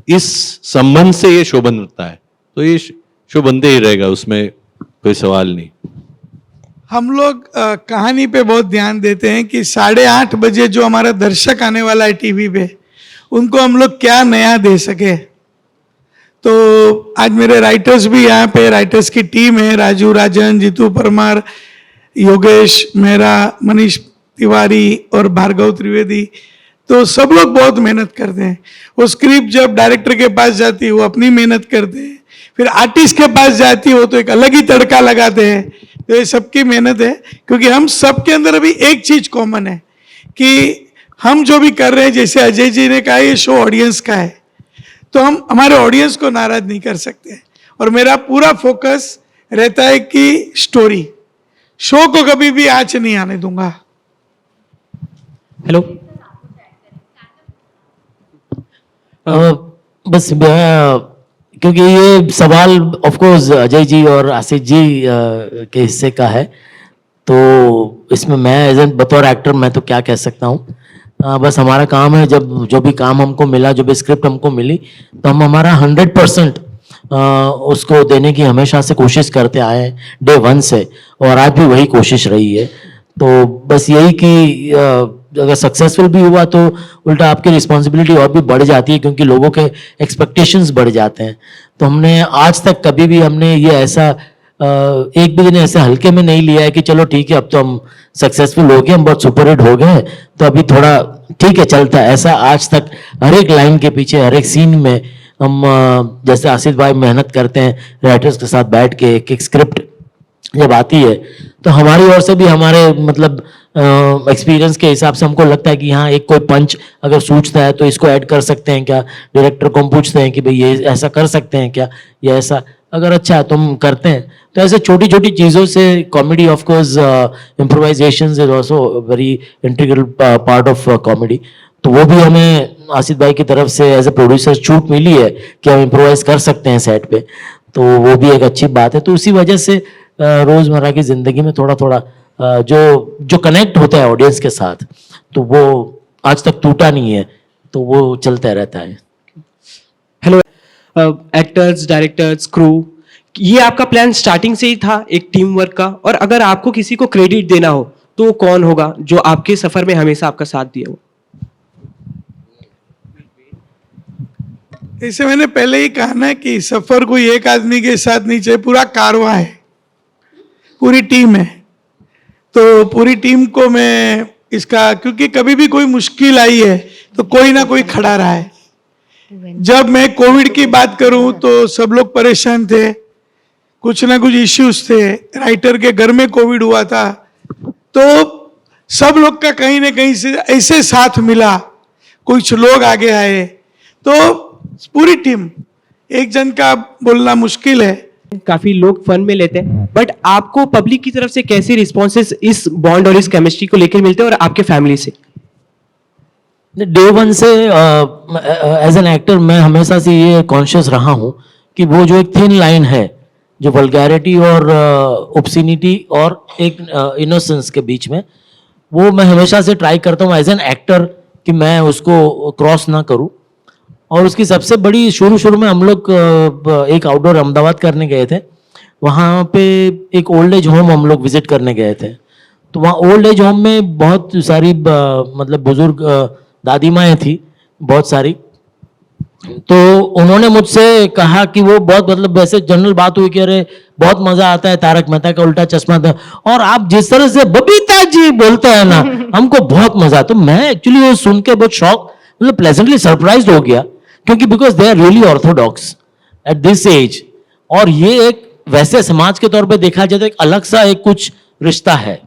M: इस संबंध से ये शो बनता है। तो ये शो बनते ही रहेगा, उसमें कोई सवाल नहीं।
L: हम लोग कहानी पे बहुत ध्यान देते हैं कि 8:30 बजे जो हमारा दर्शक आने वाला है टीवी पे, उनको हम लोग क्या नया दे सके। तो आज मेरे राइटर्स भी यहाँ पे, राइटर्स की टीम है, राजू राजन, जीतू परमार, योगेश मेहरा, मनीष तिवारी और भार्गव त्रिवेदी। तो सब लोग बहुत मेहनत करते हैं। वो स्क्रिप्ट जब डायरेक्टर के पास जाती है वो अपनी मेहनत करते हैं, फिर आर्टिस्ट के पास जाती हो तो एक अलग ही तड़का लगाते हैं। तो ये सबकी मेहनत है, क्योंकि हम सबके अंदर अभी एक चीज कॉमन है कि हम जो भी कर रहे हैं, जैसे अजय जी ने कहा, ये शो ऑडियंस का है, तो हम हमारे ऑडियंस को नाराज नहीं कर सकते। और मेरा पूरा फोकस रहता है कि स्टोरी, शो को कभी भी आँच नहीं आने दूंगा।
J: हेलो, बस क्योंकि ये सवाल ऑफ कोर्स अजय जी और आसिफ जी के हिस्से का है, तो इसमें मैं एज एन बतौर एक्टर मैं तो क्या कह सकता हूँ। बस हमारा काम है, जब जो भी काम हमको मिला, जो भी स्क्रिप्ट हमको मिली, तो हम हमारा 100% उसको देने की हमेशा से कोशिश करते आए हैं, डे 1 से, और आज भी वही कोशिश रही है। तो बस यही कि अगर सक्सेसफुल भी हुआ तो उल्टा आपकी रिस्पॉन्सिबिलिटी और भी बढ़ जाती है, क्योंकि लोगों के एक्सपेक्टेशंस बढ़ जाते हैं। तो हमने आज तक कभी भी हमने ये ऐसा एक भी दिन ऐसे हल्के में नहीं लिया है कि चलो ठीक है अब तो हम सक्सेसफुल हो गए, हम बहुत सुपर हिट हो गए तो अभी थोड़ा ठीक है चलता है। ऐसा आज तक हर एक लाइन के पीछे, हर एक सीन में हम जैसे आसिफ भाई मेहनत करते हैं राइटर्स के साथ बैठ के, एक स्क्रिप्ट जब आती है तो हमारी ओर से भी हमारे मतलब एक्सपीरियंस के हिसाब से हमको लगता है कि यहाँ एक कोई पंच अगर सूझता है तो इसको ऐड कर सकते हैं क्या। डायरेक्टर को हम पूछते हैं कि भाई ये ऐसा कर सकते हैं क्या, या ऐसा अगर अच्छा है तो हम करते हैं। तो ऐसे छोटी छोटी चीज़ों से comedy, of course improvisation is also very integral part of comedy. तो वो भी हमें आसिफ भाई की तरफ से एज ए प्रोड्यूसर छूट मिली है कि हम इम्प्रोवाइज कर सकते हैं सेट पे। तो वो भी एक अच्छी बात है। तो उसी वजह से रोज़मर्रा की ज़िंदगी में थोड़ा थोड़ा जो कनेक्ट होता है ऑडियंस के साथ, तो वो आज तक टूटा नहीं है, तो वो चलता रहता है।
N: हेलो एक्टर्स, डायरेक्टर्स, क्रू, ये आपका प्लान स्टार्टिंग से ही था एक टीम वर्क का? और अगर आपको किसी को क्रेडिट देना हो तो वो कौन होगा जो आपके सफर में हमेशा आपका साथ दिया हो?
L: ऐसे मैंने पहले ही कहा ना कि सफर कोई एक आदमी के साथ नहीं चाहिए, पूरा कारवां है, पूरी टीम है। तो पूरी टीम को मैं इसका, क्योंकि कभी भी कोई मुश्किल आई है तो कोई ना कोई खड़ा रहा है। जब मैं कोविड की बात करूं तो सब लोग परेशान थे, कुछ ना कुछ इश्यूज थे, राइटर के घर में कोविड हुआ था, तो सब लोग का कहीं ना कहीं से ऐसे साथ मिला, कुछ लोग आगे आए, तो पूरी टीम, एक जन का बोलना मुश्किल है।
N: काफी लोग फन में लेते हैं, बट आपको पब्लिक की तरफ से कैसे रिस्पॉन्सेस इस बॉन्ड और इस केमिस्ट्री को लेकर मिलते हैं, और आपके फैमिली से?
J: डे वन से एज एन एक्टर मैं हमेशा से ये कॉन्शियस रहा हूँ कि वो जो एक थिन लाइन है, जो वल्गैरिटी और ऑब्सिनिटी और एक इनोसेंस के बीच में, वो मैं हमेशा से ट्राई करता हूँ एज एन एक्टर कि मैं उसको क्रॉस ना करूँ। और उसकी सबसे बड़ी, शुरू में हम लोग एक आउटडोर अहमदाबाद करने गए थे, वहाँ पे एक ओल्ड एज होम हम लोग विजिट करने गए थे। तो वहाँ ओल्ड एज होम में बहुत सारी मतलब बुजुर्ग दादी माएँ थी, बहुत सारी। तो उन्होंने मुझसे कहा कि वो बहुत, मतलब वैसे जनरल बात हुई कि अरे बहुत मजा आता है तारक मेहता का उल्टा चश्मा था, और आप जिस तरह से बबीता जी बोलते हैं ना, हमको बहुत मजा। तो मैं एक्चुअली वो सुन के बहुत शॉक, मतलब प्लेजेंटली सरप्राइज्ड हो गया, क्योंकि because they are really orthodox at this age. और ये एक वैसे समाज के तौर पे देखा जाए तो एक अलग सा एक कुछ रिश्ता है,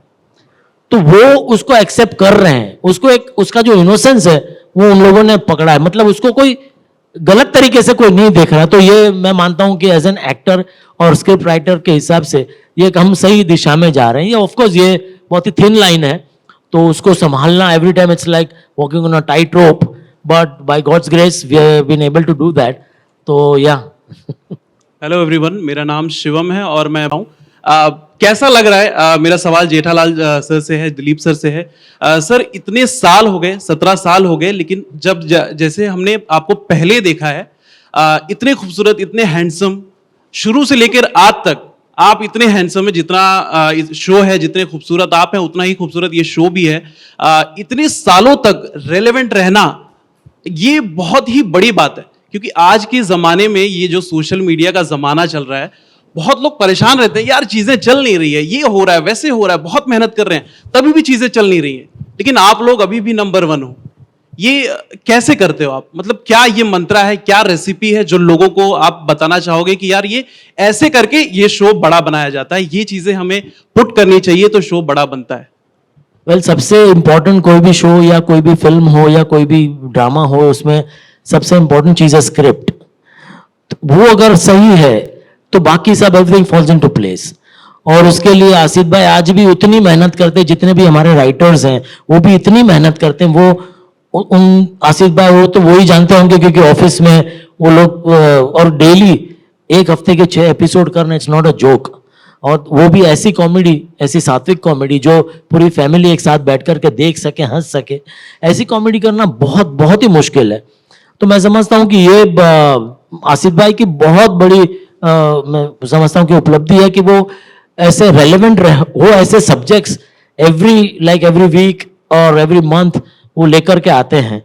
J: तो वो उसको एक्सेप्ट कर रहे हैं, उसको एक उसका जो इनोसेंस है वो उन लोगों ने पकड़ा है, मतलब उसको कोई गलत तरीके से कोई नहीं देख रहा। तो ये मैं मानता हूं कि एज एन एक्टर और स्क्रिप्ट राइटर के हिसाब से ये हम सही दिशा में जा रहे हैं। ये ऑफकोर्स ये बहुत ही थिन लाइन है, तो उसको संभालना every time it's like walking on a tightrope, but by God's grace we have been able to do that. तो या
O: हेलो एवरीवन, मेरा नाम शिवम है और मैं हूँ। कैसा लग रहा है? मेरा सवाल जेठालाल सर से है, दिलीप सर से है। सर, इतने साल हो गए, 17 साल हो गए, लेकिन जब जैसे हमने आपको पहले देखा है, इतने खूबसूरत, इतने हैंडसम, शुरू से लेकर आज तक आप इतने हैंडसम है, जितना शो है, जितने खूबसूरत आप हैं उतना ही खूबसूरत ये शो भी है। इतने सालों तक रेलेवेंट रहना, ये बहुत ही बड़ी बात है, क्योंकि आज के ज़माने में ये जो सोशल मीडिया का ज़माना चल रहा है, बहुत लोग परेशान रहते हैं, यार चीज़ें चल नहीं रही है, ये हो रहा है, वैसे हो रहा है, बहुत मेहनत कर रहे हैं, तभी भी चीज़ें चल नहीं रही हैं, लेकिन आप लोग अभी भी नंबर 1 हो। ये कैसे करते हो आप? मतलब क्या ये मंत्रा है, क्या रेसिपी है जो लोगों को आप बताना चाहोगे कि यार ये ऐसे करके ये शो बड़ा बनाया जाता है, ये चीज़ें हमें पुट करनी चाहिए तो शो बड़ा बनता है?
J: वेल, सबसे इम्पोर्टेंट कोई भी शो या कोई भी फिल्म हो या कोई भी ड्रामा हो, उसमें सबसे इम्पोर्टेंट चीज़ है स्क्रिप्ट। तो वो अगर सही है तो बाकी सब एवरीथिंग फॉल्स इनटू प्लेस। और उसके लिए आसिफ भाई आज भी उतनी मेहनत करते हैं, जितने भी हमारे राइटर्स हैं वो भी इतनी मेहनत करते हैं। वो उन आसिफ भाई वो तो वही जानते होंगे, क्योंकि ऑफिस में वो लोग और डेली एक हफ्ते के 6 एपिसोड करना, इट्स नॉट अ जोक। और वो भी ऐसी कॉमेडी, ऐसी सात्विक कॉमेडी जो पूरी फैमिली एक साथ बैठ करके देख सके, हंस सके, ऐसी कॉमेडी करना बहुत बहुत ही मुश्किल है। तो मैं समझता हूँ कि ये आसिफ भाई की बहुत बड़ी मैं समझता हूँ कि उपलब्धि है कि वो ऐसे रेलेवेंट हो, ऐसे सब्जेक्ट्स एवरी वीक और एवरी मंथ वो लेकर के आते हैं।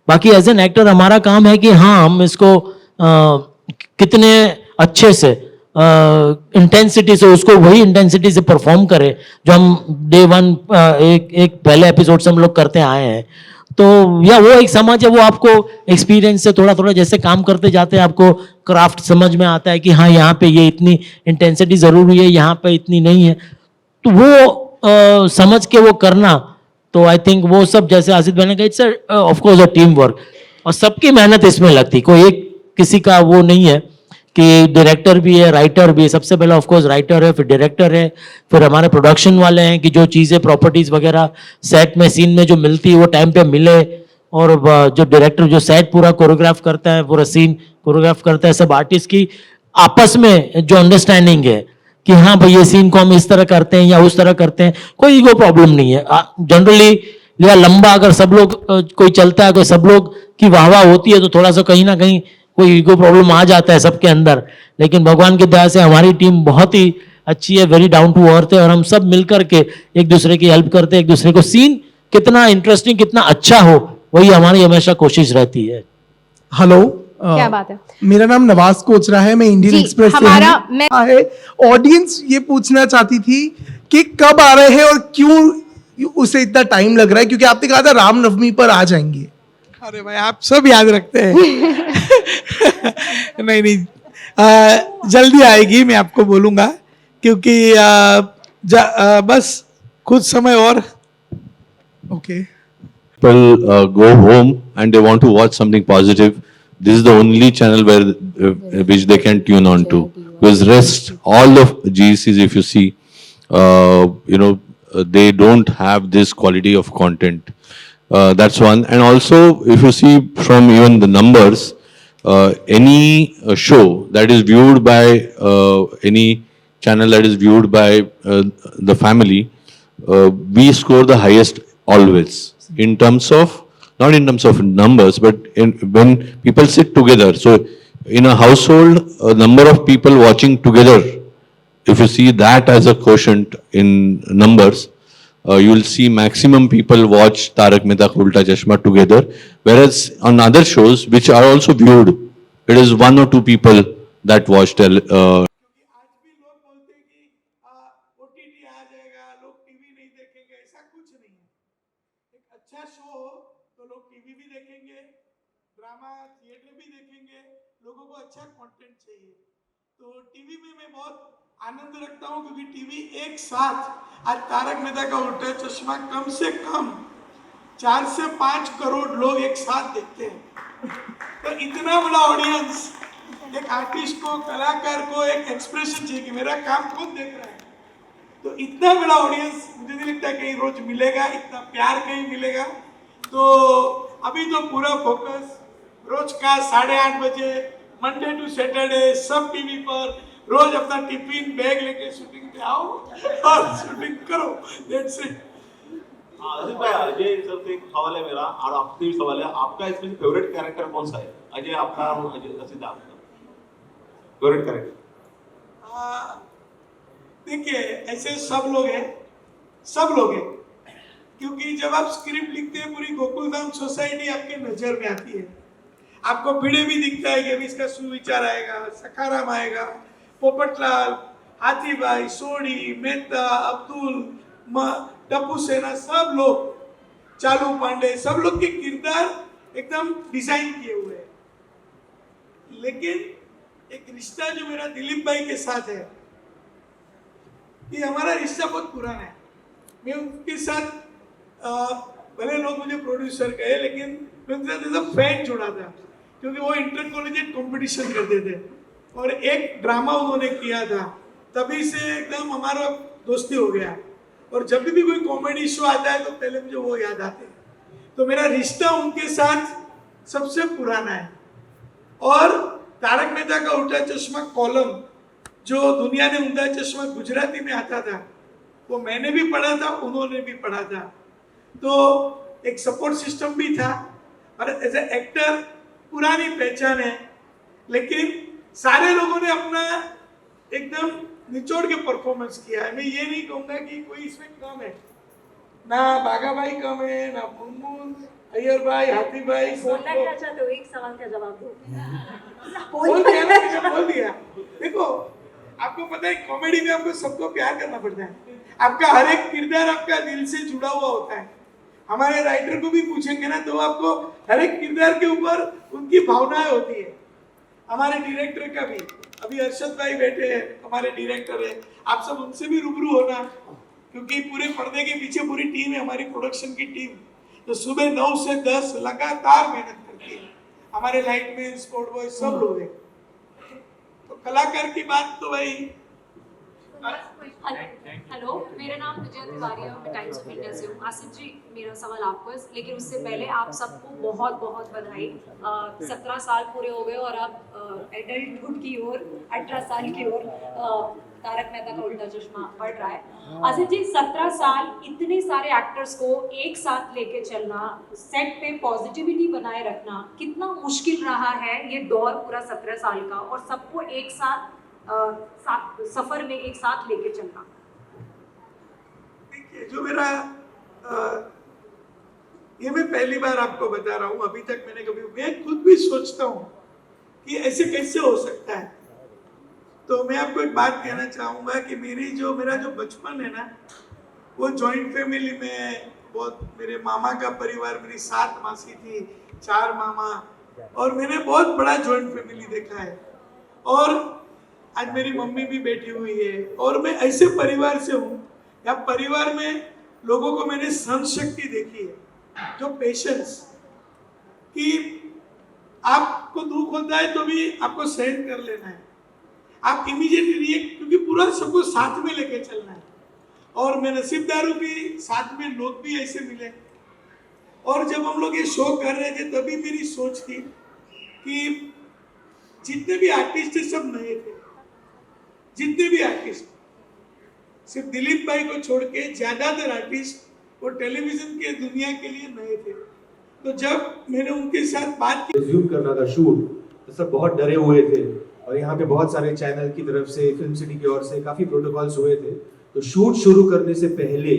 J: बाकी एज एन एक्टर हमारा काम है कि हाँ, हम इसको कितने अच्छे से इंटेंसिटी से, उसको वही इंटेंसिटी से परफॉर्म करें जो हम डे 1 एक पहले एपिसोड से हम लोग करते आए हैं। तो या वो एक समझ है, वो आपको एक्सपीरियंस से थोड़ा थोड़ा जैसे काम करते जाते हैं आपको क्राफ्ट समझ में आता है कि हाँ यहाँ पे ये इतनी इंटेंसिटी जरूरी है, यहाँ पे इतनी नहीं है, तो वो समझ के वो करना। तो आई थिंक वो सब, जैसे आसिफ भाई ने कहा, it's of course a team work, और सबकी मेहनत इसमें लगती, कोई एक किसी का वो नहीं है कि डायरेक्टर भी है, राइटर भी है। सबसे पहले ऑफ कोर्स राइटर है, फिर डायरेक्टर है, फिर हमारे प्रोडक्शन वाले हैं कि जो चीज़ें प्रॉपर्टीज वगैरह सेट में, सीन में जो मिलती है वो टाइम पे मिले, और जो डायरेक्टर जो सेट पूरा कोरियोग्राफ करता है, पूरा सीन कोरियोग्राफ करता है, सब आर्टिस्ट की आपस में जो अंडरस्टैंडिंग है कि हाँ भाई ये सीन को हम इस तरह करते हैं या उस तरह करते हैं, कोई ईगो प्रॉब्लम नहीं है। जनरली या लंबा अगर सब लोग कोई चलता है, कोई सब लोग की वाहवाह होती है तो थोड़ा सा कहीं ना कहीं कोई ईगो प्रॉब्लम आ जाता है सबके अंदर। लेकिन भगवान की दया से हमारी टीम बहुत ही अच्छी है, वेरी डाउन टू अर्थ है, और हम सब मिलकर के एक दूसरे की हेल्प करते हैं, एक दूसरे को सीन कितना इंटरेस्टिंग कितना अच्छा हो वही हमारी हमेशा कोशिश रहती है।
L: हेलो,
F: क्या बात है?
L: मेरा नाम नवाज कोचरा है, मैं इंडियन
F: जी,
L: एक्सप्रेस से
F: हमारा
L: हूँ। है ऑडियंस ये पूछना चाहती थी कि कब आ रहे हैं और क्यों उसे इतना टाइम लग रहा है, क्योंकि आपने कहा था रामनवमी पर आ जाएंगे। अरे भाई आप सब याद रखते हैं। नहीं नहीं, जल्दी आएगी, मैं आपको बोलूंगा, क्योंकि बस कुछ समय और। Okay.
M: People go home and they want to watch something positive. This is the only channel which they can tune on to. Because rest, all of GECs, if you see, they don't have this quality of content. That's one. And also, if you see from even the numbers, any show that is viewed by any channel that is viewed by the family, we score the highest always in terms of, not in terms of numbers, but when people sit together. So in a household, a number of people watching together, if you see that as a quotient in numbers, you will see maximum people watch Tarak Mehta Ka Ulta Chashma together. Whereas on other shows, which are also viewed, it is one or two people that watch
L: अच्छा show हो तो लोग TV भी देखेंगे, drama theatre भी देखेंगे, लोगों को अच्छा कंटेंट चाहिए। तो टीवी में मैं बहुत आनंद रखता हूँ, क्योंकि टीवी एक साथ आज तारक मेहता का उल्टा चश्मा कम से कम 4 से 5 करोड़ लोग एक साथ देखते हैं। तो इतना बड़ा ऑडियंस, एक आर्टिस्ट को, कलाकार को एक एक्सप्रेशन चाहिए कि मेरा काम कौन देख रहा है। तो इतना बड़ा ऑडियंस मुझे नहीं लगता कहीं रोज मिलेगा, इतना प्यार कहीं मिलेगा। तो अभी तो पूरा फोकस रोज का 8:30 बजे मंडे टू सैटरडे सब टीवी पर, रोज अपना टिफिन बैग लेके शूटिंग पे आओ और शूटिंग करो। That's it.
P: अजीत भाई, अजय सर से एक सवाल है मेरा और आपसे भी सवाल है, आपका इसमें फेवरेट कैरेक्टर कौन सा है? अजय आपका, अजीत आपका फेवरेट कैरेक्टर? देखिए, ऐसे सब लोग हैं, क्योंकि जब आप स्क्रिप्ट लिखते हैं पूरी गोकुलधाम सोसाइटी आपके नजर में आती है। आपको भिड़े भी दिखता है कि अभी इसका सुविचार आएगा, सखाराम आएगा, पोपटलाल, हाथी भाई, सोडी, मेहता, अब्दुल, टप्पू सेना, सब लोग, चालू पांडे, सब लोग के किरदार एकदम डिजाइन किए हुए हैं। लेकिन एक रिश्ता जो मेरा दिलीप भाई के साथ है, ये हमारा रिश्ता बहुत पुराना है। मैं उनके साथ भले लोग मुझे प्रोड्यूसर कहे, लेकिन मैं उनके साथ एज अ फैन जुड़ा था, क्योंकि वो इंटर कॉलेजिएट कंपटीशन करते थे और एक ड्रामा उन्होंने किया था, तभी से एकदम हमारा दोस्ती हो गया। और जब भी कोई कॉमेडी शो आता है तो पहले मुझे वो याद आते हैं। तो मेरा रिश्ता उनके साथ सबसे पुराना है। और तारक मेहता का उल्टा चश्मा कॉलम जो दुनिया ने उल्टा चश्मा गुजराती में आता था, वो मैंने भी पढ़ा था, उन्होंने भी पढ़ा था। तो एक सपोर्ट सिस्टम भी था और एज ए एक्टर पुरानी पहचान है। लेकिन सारे लोगों ने अपना एकदम निचोड़ के परफॉर्मेंस किया है। मैं ये नहीं कहूँगा कि कोई इसमें कम है, ना बागा भाई कम है, ना मुनमुन, अय्यर भाई, हाथी भाई।
Q: एक सवाल का जवाब दो।
L: बोल दिया। देखो, आपको पता है कॉमेडी में आपको सबको प्यार करना पड़ता है। आपका हर एक किरदार आपका दिल से जुड़ा हुआ होता है। हमारे राइटर को भी पूछेंगे ना तो आपको हर एक किरदार के ऊपर उनकी भावनाएं होती है। हमारे डायरेक्टर का भी, अभी अर्शद भाई बैठे हैं, हमारे डायरेक्टर है, आप सब उनसे भी रूबरू होना, क्योंकि पूरे पर्दे के पीछे पूरी टीम है, हमारी प्रोडक्शन की टीम, तो सुबह 9 से 10 लगातार मेहनत करती है। हमारे लाइटमैन, स्पॉट बॉय सब लोग हैं। तो कलाकार की बात तो भाई।
Q: हेलो, मेरा नाम विजय तिवारी है और मैं टाइम्स ऑफ इंडिया से हूँ। आसिफ जी, मेरा सवाल आपको है, लेकिन उससे पहले आप सबको बहुत बहुत बधाई। 17 साल पूरे हो गए और आप एडल्टहुड की ओर, 18 साल की ओर तारक मेहता का उल्टा चश्मा पड़ रहा है। आसिफ जी, 17 साल इतने सारे एक्टर्स को एक साथ लेके चलना, सेट पे पॉजिटिविटी बनाए रखना कितना मुश्किल रहा है ये दौर पूरा 17 साल का, और सबको एक साथ सफर में एक साथ लेके चलना।
L: देखिए, जो मेरा ये मैं पहली बार आपको बता रहा हूँ, अभी तक मैं खुद भी सोचता हूँ कि ऐसे कैसे हो सकता है। तो मैं आपको एक बात कहना चाहूँगा कि मेरा जो बचपन है ना, वो जॉइंट फैमिली में बहुत, मेरे मामा का परिवार, मेरी 7 मासी थी, 4 मामा, और मैंने बहुत बड़ा जॉइंट फैमिली देखा है। और आज मेरी मम्मी भी बैठी हुई है, और मैं ऐसे परिवार से हूँ, या परिवार में लोगों को मैंने सहन शक्ति देखी है, जो पेशेंस, कि आपको दुख होता है तो भी आपको सहन कर लेना है, आप इमीडिएटली रिएक्ट, क्योंकि पूरा सबको साथ में लेके चलना है। और मैं नसीबदार हूँ कि साथ में लोग भी ऐसे मिले। और जब हम लोग ये शो कर रहे थे तभी मेरी सोच थी कि जितने भी आर्टिस्ट थे सब नए थे, जितने भी आर्टिस्ट, सिर्फ दिलीप भाई को छोड़ के ज्यादातर आर्टिस्ट वो टेलीविजन के दुनिया के लिए नए थे। तो जब मैंने उनके साथ बात की,
R: रिज्यूम करना था शूट, तो सब बहुत डरे हुए थे, और यहाँ पे बहुत सारे चैनल की तरफ से, फिल्म सिटी की ओर से काफी प्रोटोकॉल्स हुए थे। तो शूट शुरू करने से पहले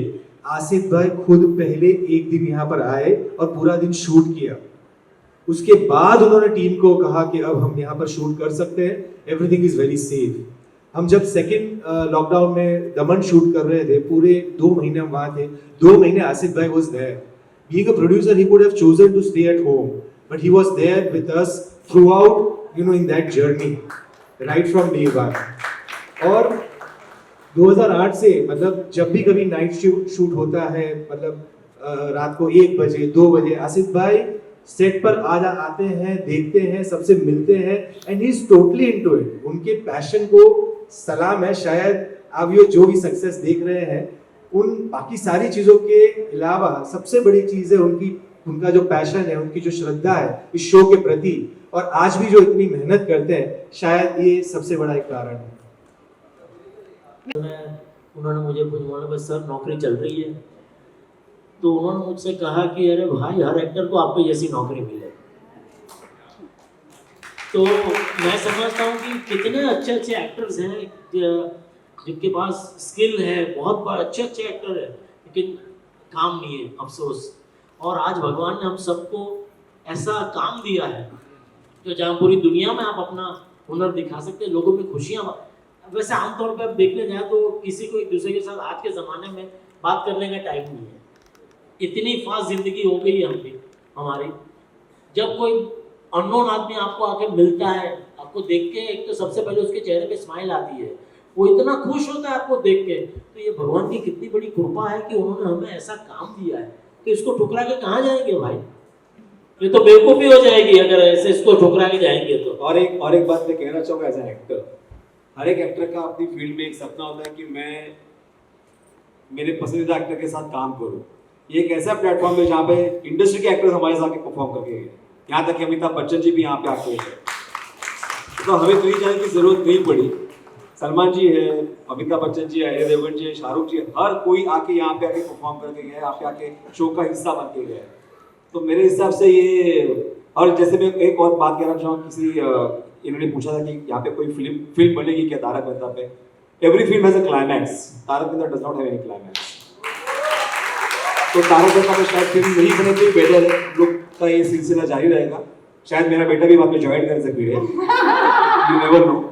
R: आसिफ भाई खुद पहले एक दिन यहाँ पर आए और पूरा दिन शूट किया। उसके बाद उन्होंने टीम को कहा कि अब हम यहाँ पर शूट कर सकते हैं, एवरीथिंग इज वेरी सेफ। हम जब सेकेंड लॉकडाउन में दमन शूट कर रहे थे, पूरे 2 महीने हम वहाँ थे, 2 महीने आसिफ भाई was there. Being a producer, he could have chosen to stay at home, but he was there with us throughout, in that journey, right from day one. और 2008 से, मतलब जब भी कभी नाइट शूट होता है, मतलब रात को 1 बजे 2 बजे आसिफ भाई सेट पर आते हैं, देखते हैं, सबसे मिलते हैं, and he is totally into it. उनके पैशन को सलाम है। शायद आप ये जो भी सक्सेस देख रहे हैं, उन बाकी सारी चीजों के अलावा सबसे बड़ी चीज है उनका जो पैशन है, उनकी जो श्रद्धा है इस शो के प्रति, और आज भी जो इतनी मेहनत करते हैं, शायद ये सबसे बड़ा एक कारण है।
J: उन्होंने मुझे बोला, बस सर नौकरी चल रही है, तो उन्होंने मुझसे कहा कि अरे भाई, हर एक्टर को आपको जैसी नौकरी मिले। तो मैं समझता हूँ कि कितने अच्छे अच्छे एक्टर्स हैं जिनके पास स्किल है, बहुत अच्छे अच्छे एक्टर है, लेकिन काम नहीं है, अफसोस। और आज भगवान ने हम सबको ऐसा काम दिया है जो जहाँ पूरी दुनिया में आप अपना हुनर दिखा सकते हैं, लोगों में खुशियाँ। वैसे आमतौर पर आप देखने जाए तो किसी को एक दूसरे के साथ आज के ज़माने में बात करने का टाइम नहीं है। इतनी फास्ट जिंदगी हो गई है हमारी। जब कोई अननोन आदमी आपको आके मिलता है, आपको देख के एक तो सबसे पहले उसके चेहरे पे स्माइल आती है, वो इतना खुश होता है आपको देख के। तो ये भगवान की कितनी बड़ी कृपा है कि उन्होंने हमें ऐसा काम दिया है कि इसको ठुकरा के कहाँ जाएंगे भाई, ये तो बेवकूफ़ी हो जाएगी अगर ऐसे इसको ठुकरा के जाएंगे तो।
R: और एक बात मैं कहना चाहूँगा, एज एन एक्टर, हर एक एक्टर का अपनी फील्ड में एक सपना होता है कि मैं मेरे पसंदीदा एक्टर के साथ काम करूँ। ये एक ऐसा प्लेटफॉर्म है जहाँ पे इंडस्ट्री के एक्टर्स हमारे साथ परफॉर्म करके गए, यहाँ तक कि अमिताभ बच्चन जी भी यहाँ पे आके गए, तो हमें कहीं जाने की जरूरत नहीं पड़ी। सलमान जी है, अमिताभ बच्चन जी है, अजय देवगन जी है, शाहरुख जी है, हर कोई आके यहाँ पे आके परफॉर्म करके गए, यहाँ पे आके शो का हिस्सा बन के गए। तो मेरे हिसाब से ये, और जैसे मैं एक और बात कहना चाहूँ, इन्होंने पूछा था कि यहाँ पे कोई फिल्म बनेगी क्या तारक मेहता पे। Every film has a climax, Tarak Mehta does not have any climax. तो तारक मेहता पे शायद फिल्म नहीं बने तो बेटर है, लोग का ये सिलसिला जारी रहेगा। शायद मेरा बेटा भी बाद में ज्वाइन कर सके, यू नेवर नो।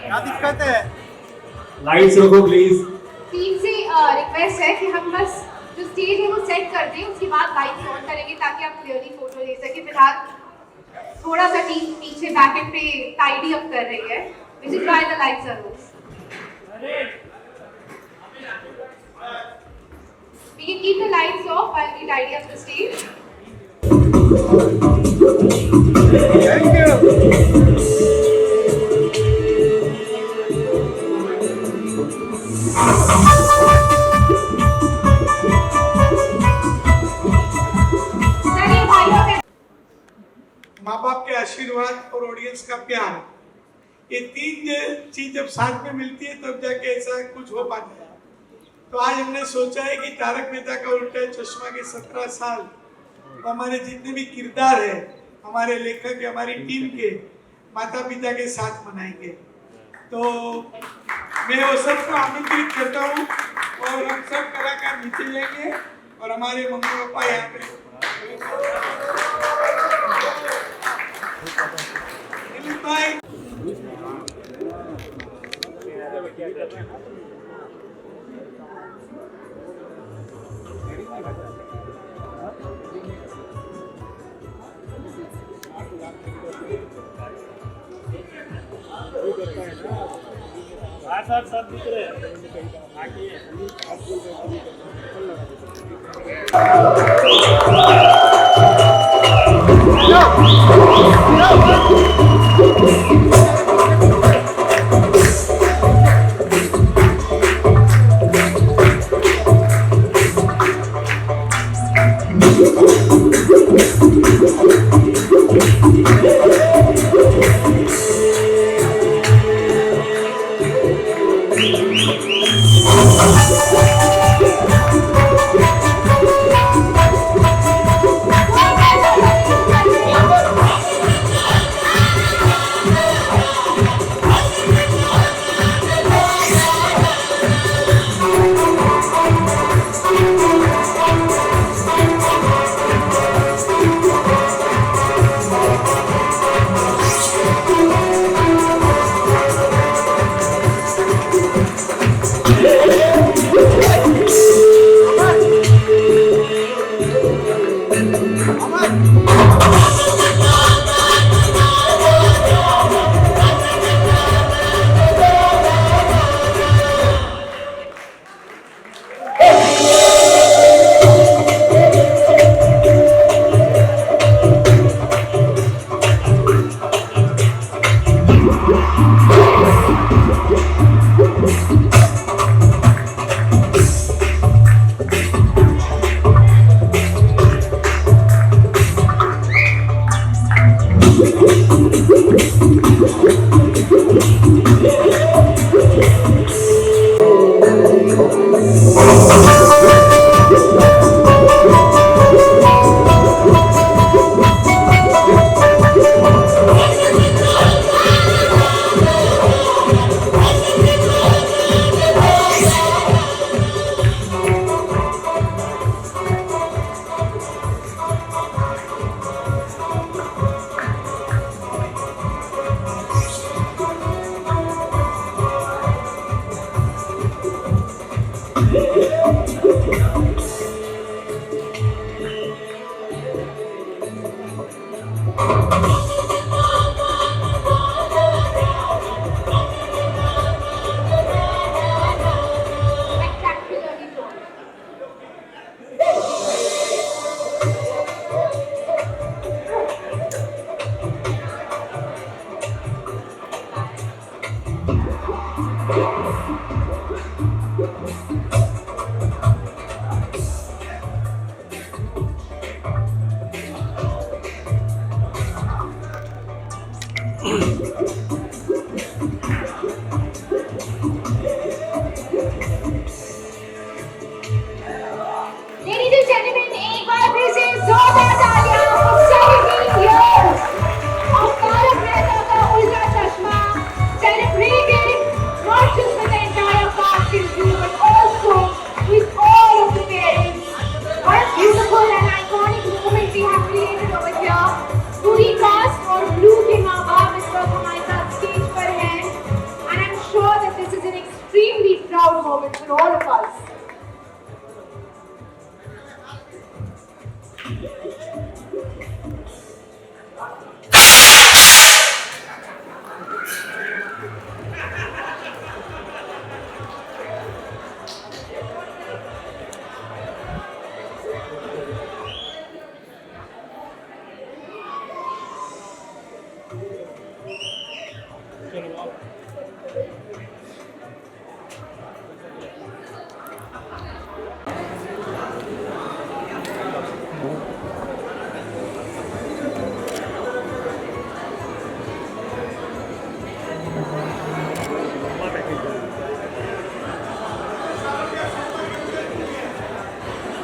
L: क्या दिक्कत है?
R: लाइट्स रखो प्लीज।
F: टीम से रिक्वेस्ट है कि हम बस जो स्टेज है वो सेट कर दें, उसके बाद लाइट्स ऑन करेंगे ताकि आप क्लियरली फोटो ले सके। फिलहाल थोड़ा सा टीम पीछे बैकेट पे टाइडी अप कर रही है, which is why the lights are off. You can keep the lights off while we tidy up the stage.
L: Thank you.
F: चलिए भाइयों के
L: माँ बाप के आशीर्वाद और ऑडियंस का प्यार, ये तीन चीज जब साथ में मिलती है तब जाके ऐसा कुछ हो पाता है। तो आज हमने सोचा है कि तारक मेहता का उल्टा चश्मा के 17 साल तो हमारे जितने भी किरदार है, हमारे लेखक के, हमारी टीम के माता पिता के साथ मनाएंगे। तो मैं वो सबको आमंत्रित करता हूँ और हम सब कलाकार नीचे जाएंगे और हमारे मम्मी पापा यहाँ पे बाय।
F: Ladies and gentlemen, एक बार फिर से जोरदार तालियां for 17 years of Tarak Mehta का उल्टा चश्मा, celebrated not just with the entire cast and crew but also with all of the parents. What a beautiful and iconic moment we have created over here. पूरी cast और blue के माँ बाप इस वक्त हमारे साथ stage पर हैं, and I'm sure that this is an extremely proud moment for all of us.